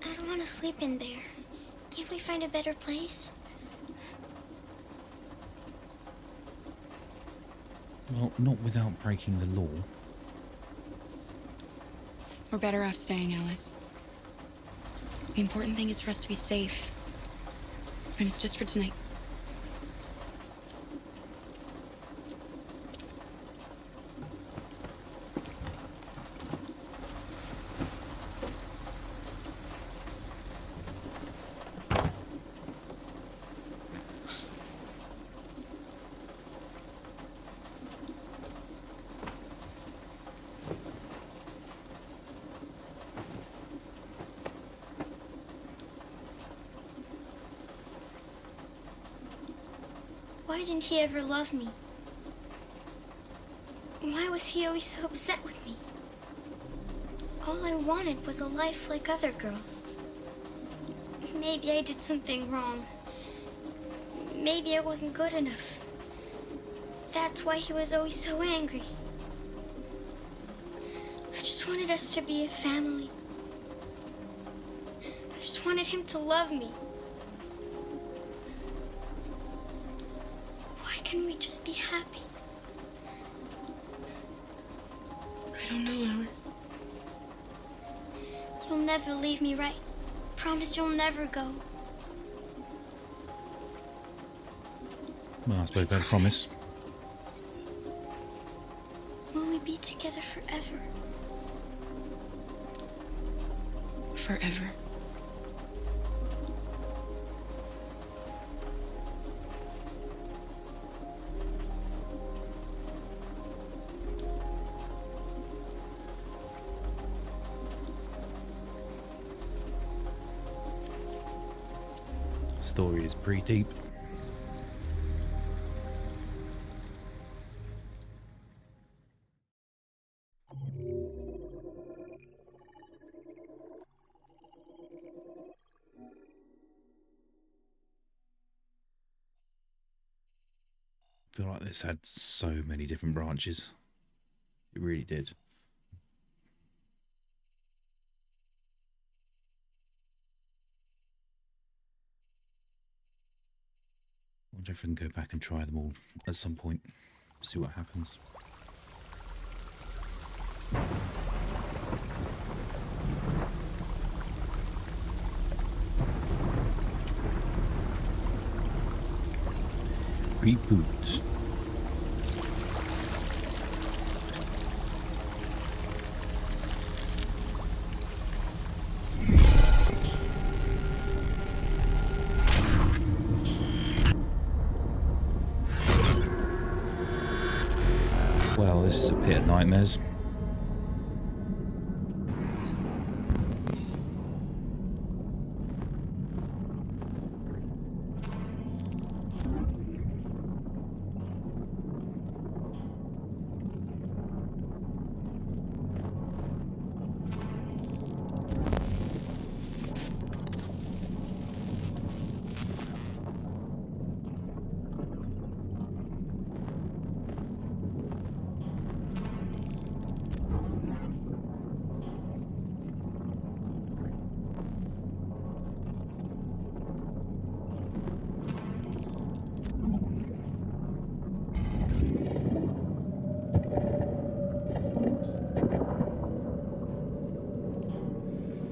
I don't want to sleep in there. Can't we find a better place? Well, not without breaking the law. We're better off staying, Alice. The important thing is for us to be safe. And it's just for tonight. Why didn't he ever love me? Why was he always so upset with me? All I wanted was a life like other girls. Maybe I did something wrong. Maybe I wasn't good enough. That's why he was always so angry. I just wanted us to be a family. I just wanted him to love me. Why can't we just be happy? I don't know, Alice. You'll never leave me, right? Promise you'll never go. Well, I suppose better promise. Will we be together forever? Forever. Story is pretty deep. I feel like this had so many different branches. It really did. I wonder if we can go back and try them all at some point. See what happens. Reboot. this is a pit of nightmares.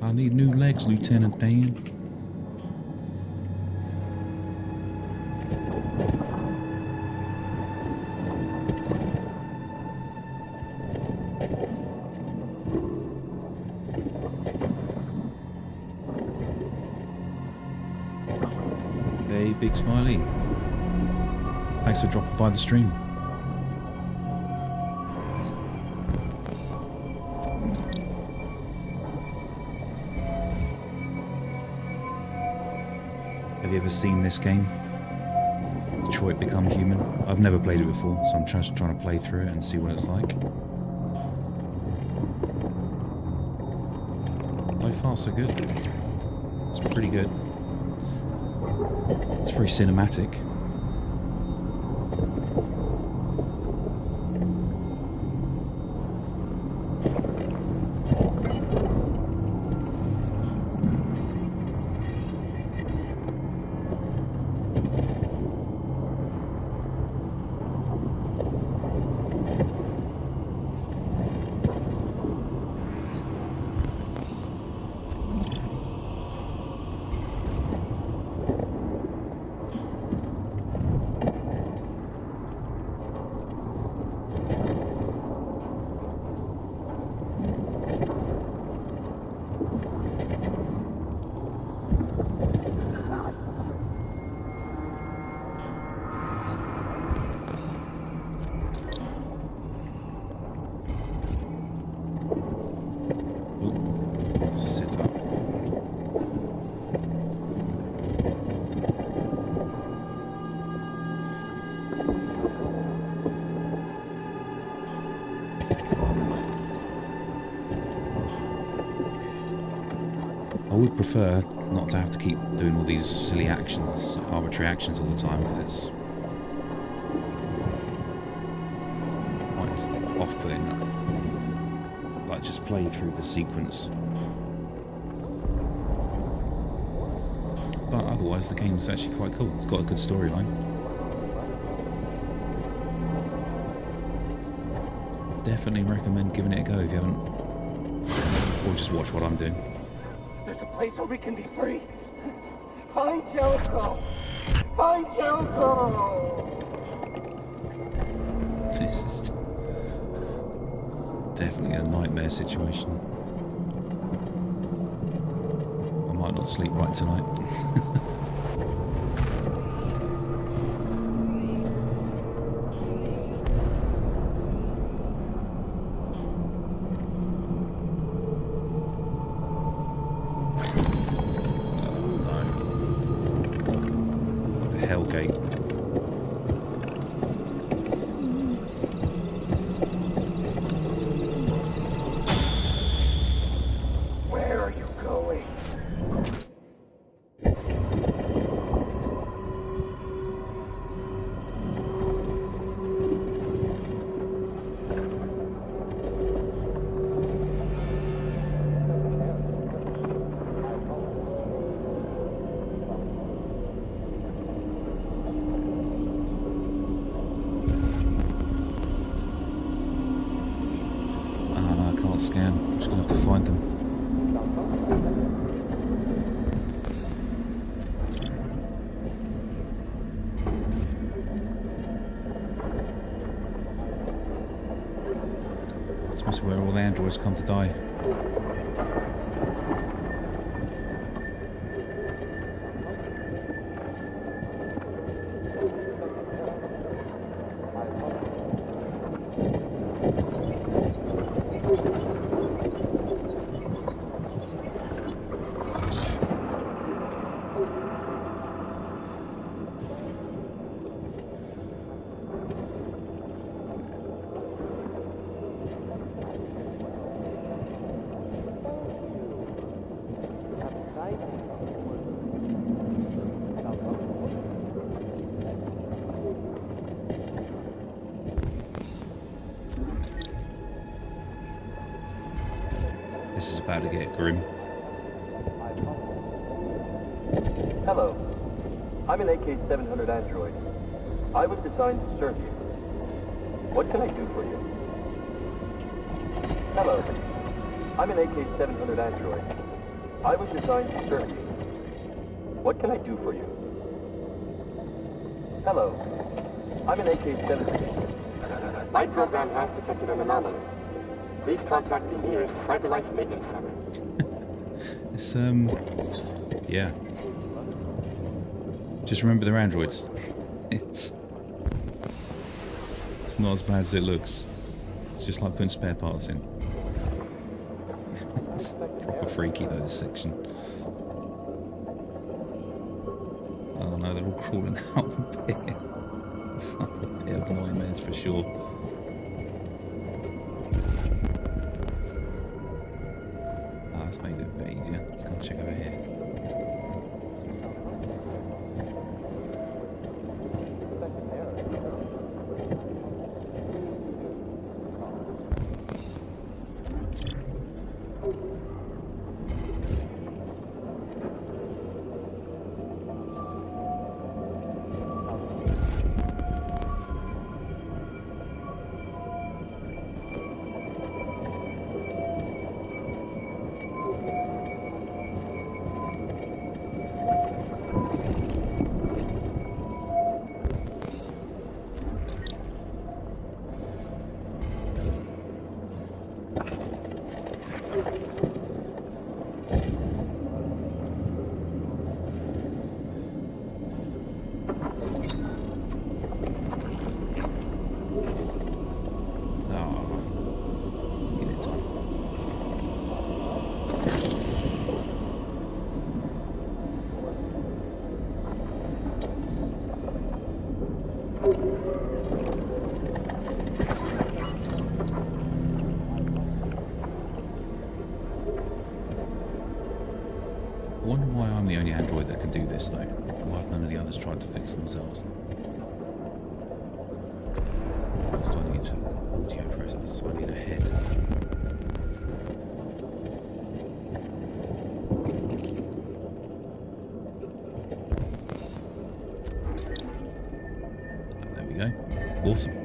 I need new legs, Lieutenant Dan. Hey, Big Smiley. Thanks for dropping by the stream. Have you ever seen this game? Detroit Become Human? I've never played it before, so I'm just trying to play through it and see what it's like. So far, so good. It's pretty good. It's very cinematic. I would prefer not to have to keep doing all these silly actions, arbitrary actions all the time, because it's quite off-putting. Like, just play through the sequence. But otherwise, the game's actually quite cool. It's got a good storyline. Definitely recommend giving it a go if you haven't. Or just watch what I'm doing. There's a place where we can be free. Find Jericho! Find Jericho! This is definitely a nightmare situation. I might not sleep right tonight. Hellgate. Where are you going? Scan. I'm just gonna have to find them. This must be where all the androids come to die. This is about to get grim. Hello. I'm an AK-700 android. I was designed to serve you. What can I do for you? Hello. I'm an AK-700 android. I was designed to serve you. What can I do for you? Hello. I'm an AK-700. My program has detected an anomaly. Please contact the nearest CyberLife Maintenance Center. It's, yeah. Just remember they're androids. It's not as bad as it looks. It's just like putting spare parts in. It's proper freaky though, this section. Oh no, they're all crawling out of the pit. It's like a pit of nightmares for sure. Ah, that's made it a bit easier. Let's go and check over here. I wonder why I'm the only android that can do this though. Why have none of the others tried to fix themselves? What else do I need to audio process? So I need a head. There we go. Awesome.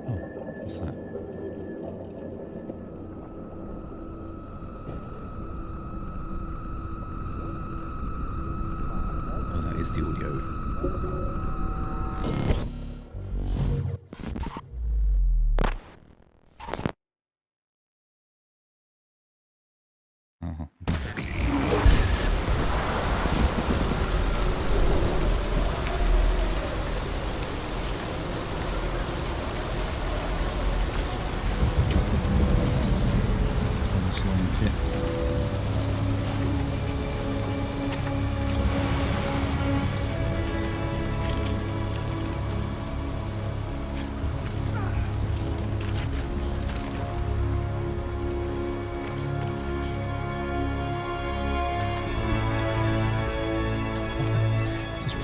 Oh, what's that? The audio.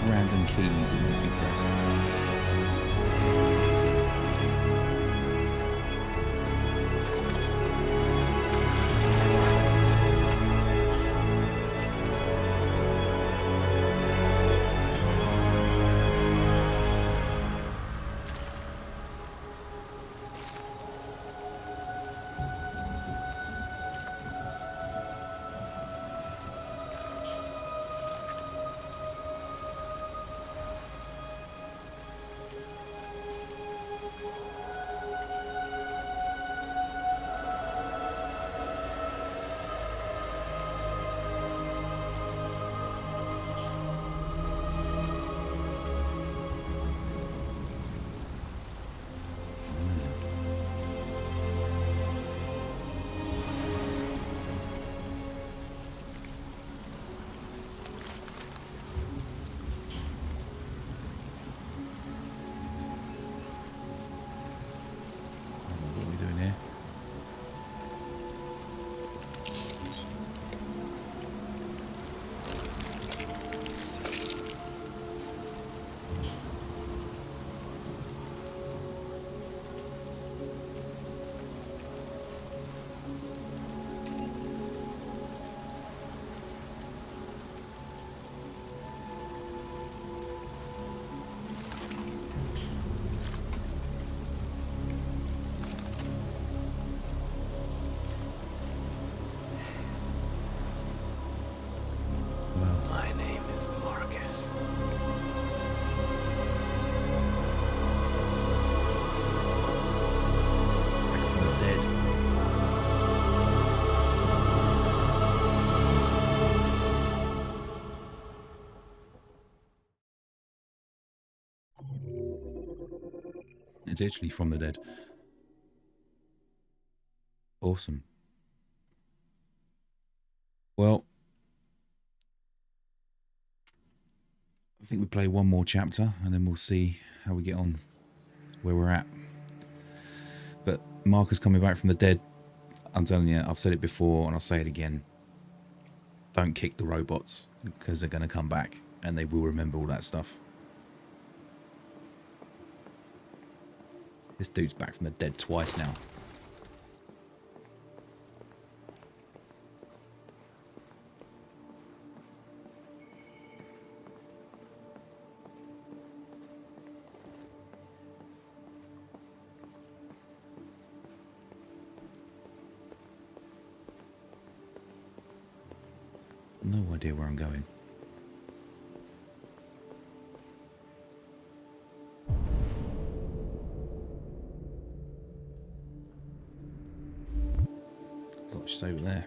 Random keys it makes me press. literally from the dead. Awesome. Well, I think we play one more chapter and then we'll see how we get on, where we're at. But Marcus coming back from the dead, I'm telling you, I've said it before and I'll say it again. Don't kick the robots, because they're going to come back and they will remember all that stuff. This dude's back from the dead twice now. No idea where I'm going. There's not just over there.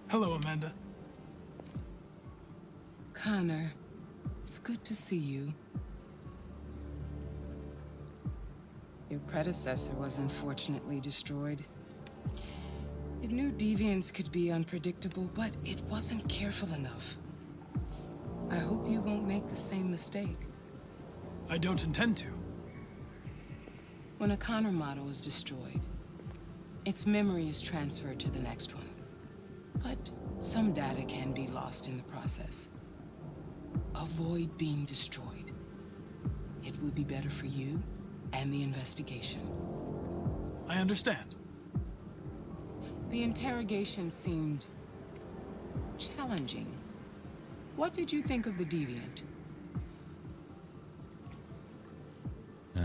Hello, Amanda. Connor, it's good to see you. Your predecessor was unfortunately destroyed. It knew deviants could be unpredictable, but it wasn't careful enough. I hope you won't make the same mistake. I don't intend to. When a Connor model is destroyed, its memory is transferred to the next one. But some data can be lost in the process. Avoid being destroyed. It will be better for you and the investigation. I understand. The interrogation seemed challenging. What did you think of the deviant? I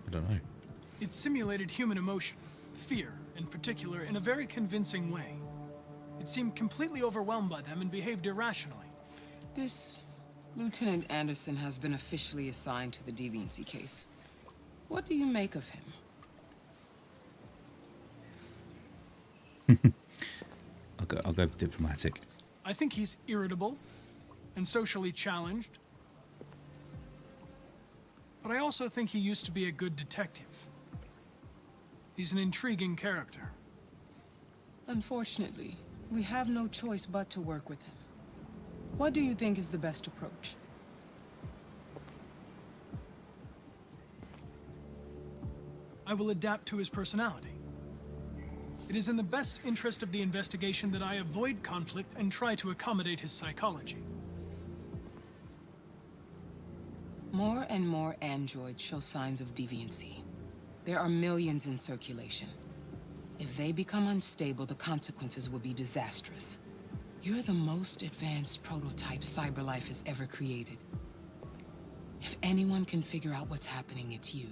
don't know. It simulated human emotion, fear in particular, in a very convincing way. It seemed completely overwhelmed by them and behaved irrationally. This Lieutenant Anderson has been officially assigned to the deviancy case. What do you make of him? I'll go diplomatic. I think he's irritable and socially challenged. But I also think he used to be a good detective. He's an intriguing character. Unfortunately, we have no choice but to work with him. What do you think is the best approach? I will adapt to his personality. It is in the best interest of the investigation that I avoid conflict and try to accommodate his psychology. More and more androids show signs of deviancy. There are millions in circulation. If they become unstable, the consequences will be disastrous. You're the most advanced prototype CyberLife has ever created. If anyone can figure out what's happening, it's you.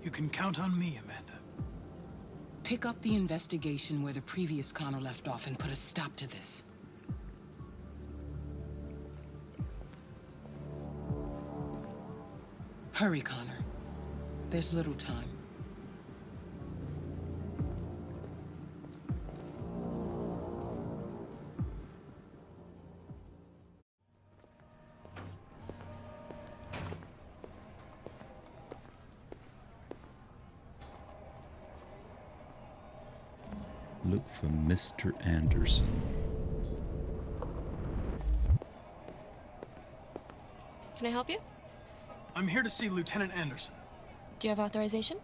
You can count on me, Amanda. Pick up the investigation where the previous Connor left off and put a stop to this. Hurry, Connor. There's little time. Look for Mr. Anderson. Can I help you? I'm here to see Lieutenant Anderson. Do you have authorization?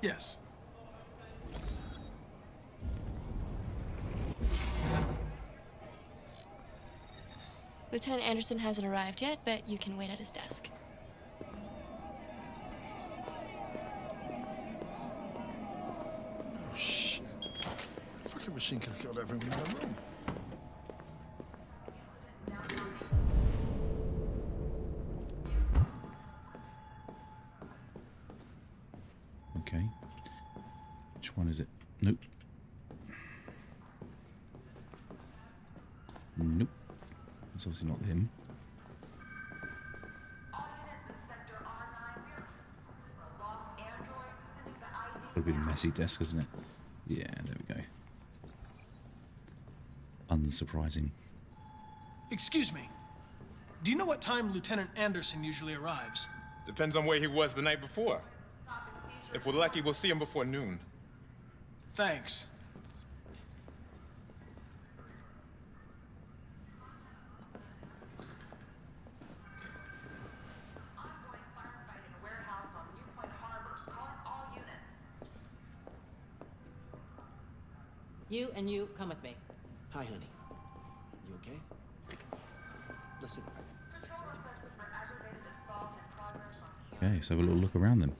Yes. Lieutenant Anderson hasn't arrived yet, but you can wait at his desk. Oh, shit. The fucking machine could have killed everyone in the room. Okay. Which one is it? Nope. Nope. It's obviously not him. That'll be the messy desk, isn't it? Yeah, there we go. Unsurprising. Excuse me. Do you know what time Lieutenant Anderson usually arrives? Depends on where he was the night before. If we're lucky, we'll see him before noon. Thanks. You and you, come with me. Hi, honey. You okay? Listen. Okay, let's have a little look around then.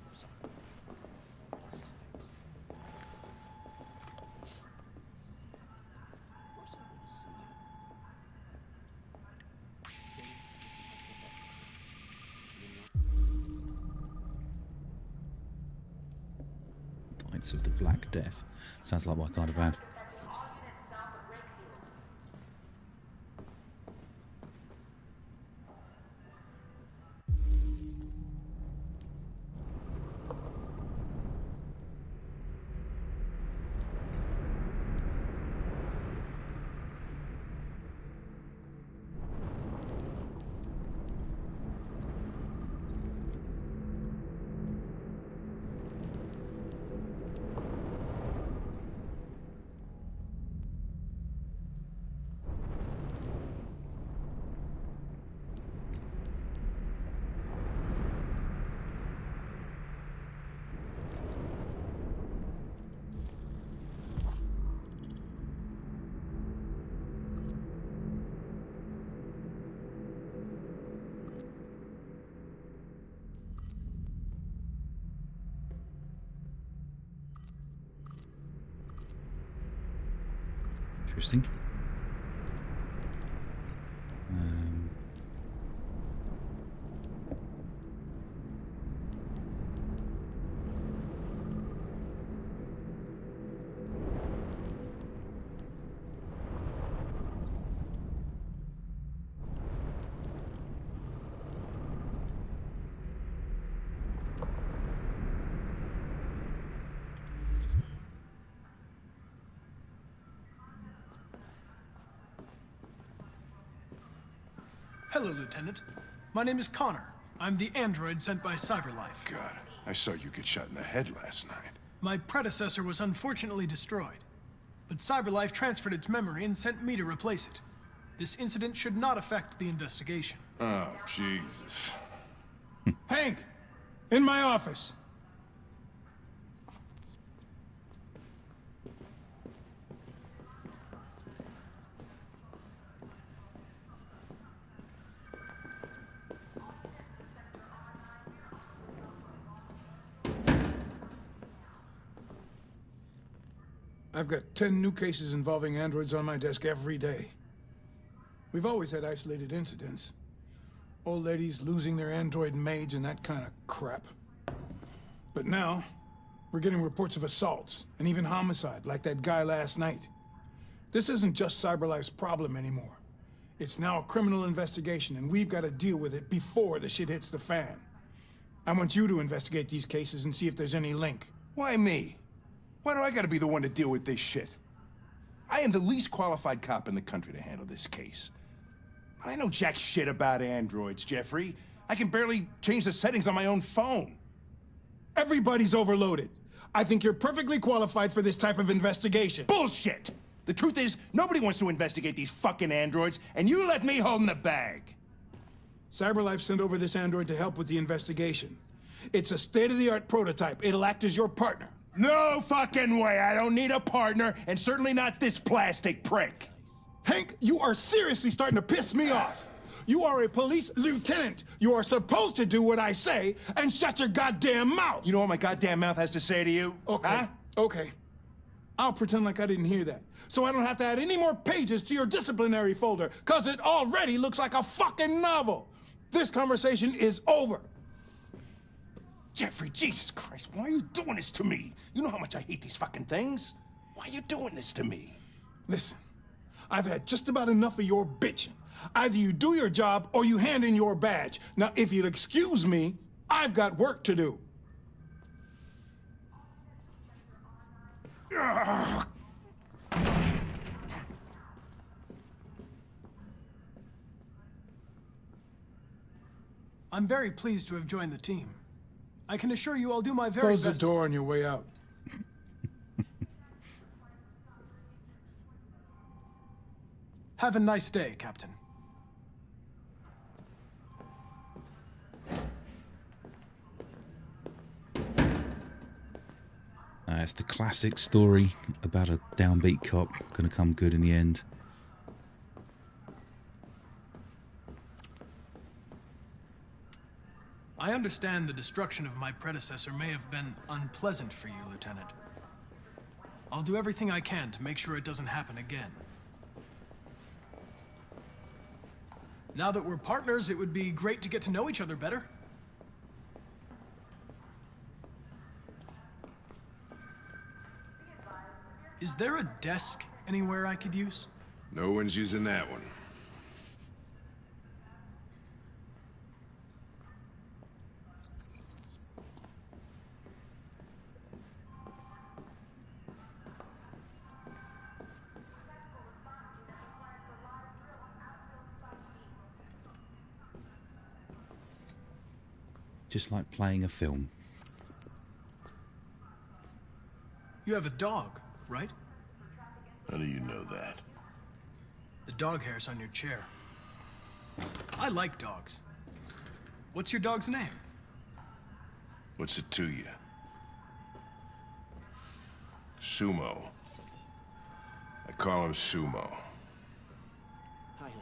Knights of the Black Death. Sounds like my kind of band. Interesting. Hello, Lieutenant. My name is Connor. I'm the android sent by CyberLife. God, I saw you get shot in the head last night. My predecessor was unfortunately destroyed, but CyberLife transferred its memory and sent me to replace it. This incident should not affect the investigation. Oh, Jesus. Hank! In my office! I've got 10 new cases involving androids on my desk every day. We've always had isolated incidents. Old ladies losing their android maids and that kind of crap. But now, we're getting reports of assaults and even homicide, like that guy last night. This isn't just CyberLife's problem anymore. It's now a criminal investigation, and we've got to deal with it before the shit hits the fan. I want you to investigate these cases and see if there's any link. Why me? Why do I gotta be the one to deal with this shit? I am the least qualified cop in the country to handle this case. I know jack shit about androids, Jeffrey. I can barely change the settings on my own phone. Everybody's overloaded. I think you're perfectly qualified for this type of investigation. Bullshit! The truth is, nobody wants to investigate these fucking androids, and you let me hold in the bag. CyberLife sent over this android to help with the investigation. It's a state-of-the-art prototype. It'll act as your partner. No fucking way! I don't need a partner, and certainly not this plastic prick. Hank, you are seriously starting to piss me off. You are a police lieutenant. You are supposed to do what I say and shut your goddamn mouth. You know what my goddamn mouth has to say to you? Okay, huh? Okay. I'll pretend like I didn't hear that, so I don't have to add any more pages to your disciplinary folder, because it already looks like a fucking novel. This conversation is over. Jeffrey, Jesus Christ, why are you doing this to me? You know how much I hate these fucking things. Why are you doing this to me? Listen, I've had just about enough of your bitching. Either you do your job or you hand in your badge. Now, if you'll excuse me, I've got work to do. I'm very pleased to have joined the team. I can assure you I'll do my very Close best. the door on your way out. Have a nice day, Captain. It's the classic story about a downbeat cop gonna come good in the end. I understand the destruction of my predecessor may have been unpleasant for you, Lieutenant. I'll do everything I can to make sure it doesn't happen again. Now that we're partners, it would be great to get to know each other better. Is there a desk anywhere I could use? No one's using that one. Just like playing a film. You have a dog, right? How do you know that? The dog hair's on your chair. I like dogs. What's your dog's name? What's it to you? Sumo. I call him Sumo. Hi, honey.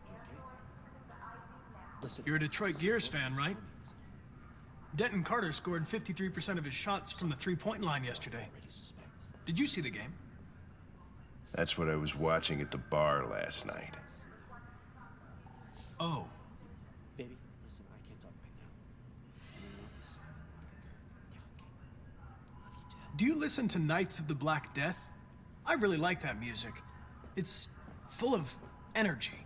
You okay? Listen. You're a Detroit Gears fan, right? Denton Carter scored 53% of his shots from the three-point line yesterday. Did you see the game? That's what I was watching at the bar last night. Oh. Baby, listen, I can't talk right now. I'm in the office. Yeah, okay. Love you too. Do you listen to Knights of the Black Death? I really like that music. It's full of energy.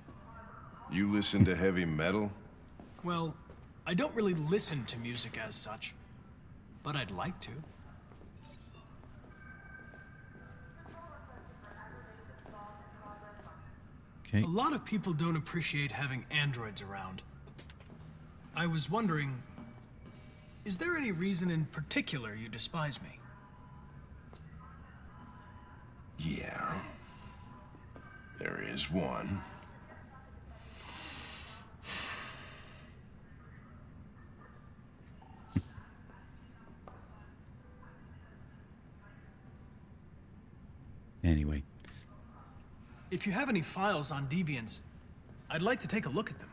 You listen to heavy metal? Well, I don't really listen to music as such, but I'd like to. Okay. A lot of people don't appreciate having androids around. I was wondering, is there any reason in particular you despise me? Yeah. There is one. Anyway. If you have any files on deviants, I'd like to take a look at them.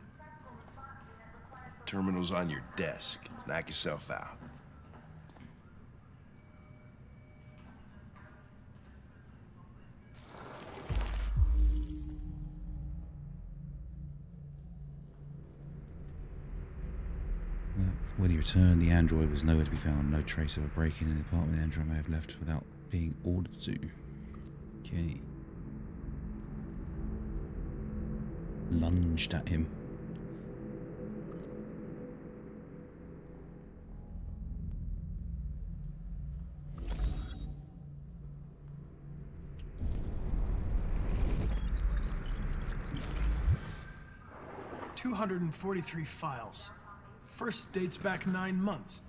Terminal's on your desk. Knock yourself out. When he returned, the android was nowhere to be found. No trace of a break-in in the apartment the android may have left without being ordered to. Okay. Lunged at him. $243 files. First dates back 9 months.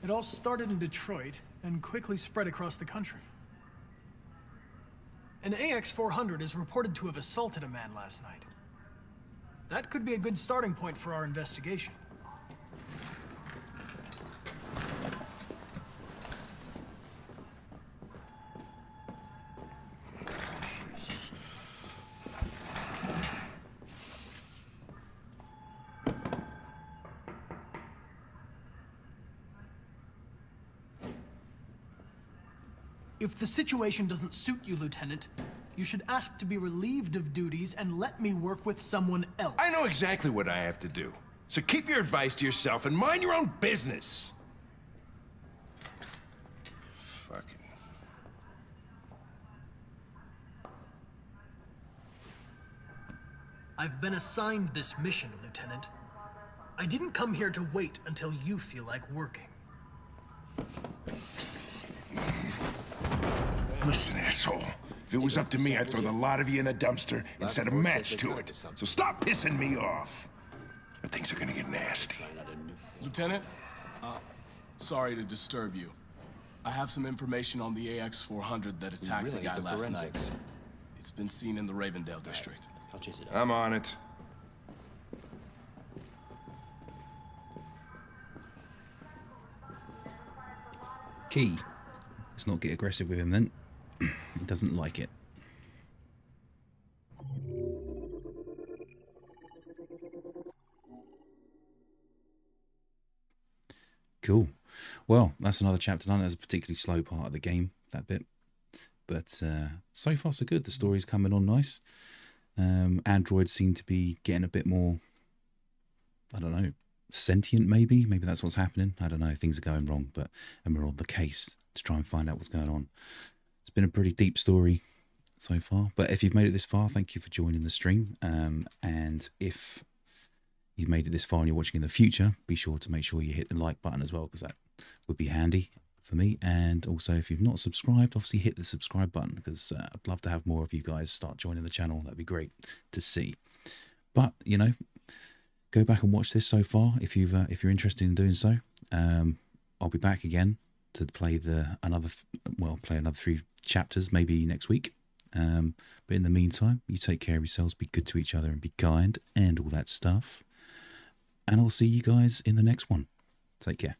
It all started in Detroit and quickly spread across the country. An AX-400 is reported to have assaulted a man last night. That could be a good starting point for our investigation. If the situation doesn't suit you, Lieutenant, you should ask to be relieved of duties and let me work with someone else. I know exactly what I have to do. So keep your advice to yourself and mind your own business. Fucking. I've been assigned this mission, Lieutenant. I didn't come here to wait until you feel like working. Listen, asshole. If it was up to me, I'd throw the lot of you in a dumpster and set a match to it. So stop pissing me off. Or things are gonna get nasty. Lieutenant, sorry to disturb you. I have some information on the AX-400 that attacked the guy last night. It's been seen in the Ravendale district. I'll chase it up. I'm on it. Key. Let's not get aggressive with him then. He doesn't like it. Cool. Well, that's another chapter done. That's a particularly slow part of the game, that bit. But so far so good. The story's coming on nice. Androids seem to be getting a bit more, I don't know, sentient maybe. Maybe that's what's happening. I don't know. Things are going wrong, and we're on the case to try and find out what's going on. It's been a pretty deep story so far. But if you've made it this far, thank you for joining the stream. And if you've made it this far and you're watching in the future, be sure to make sure you hit the like button as well, because that would be handy for me. And also, if you've not subscribed, obviously hit the subscribe button, because I'd love to have more of you guys start joining the channel. That'd be great to see. But you know, go back and watch this so far if you're interested in doing so. I'll be back again to play another 3 chapters maybe next week. But in the meantime, you take care of yourselves, be good to each other, and be kind, and all that stuff. And I'll see you guys in the next one. Take care.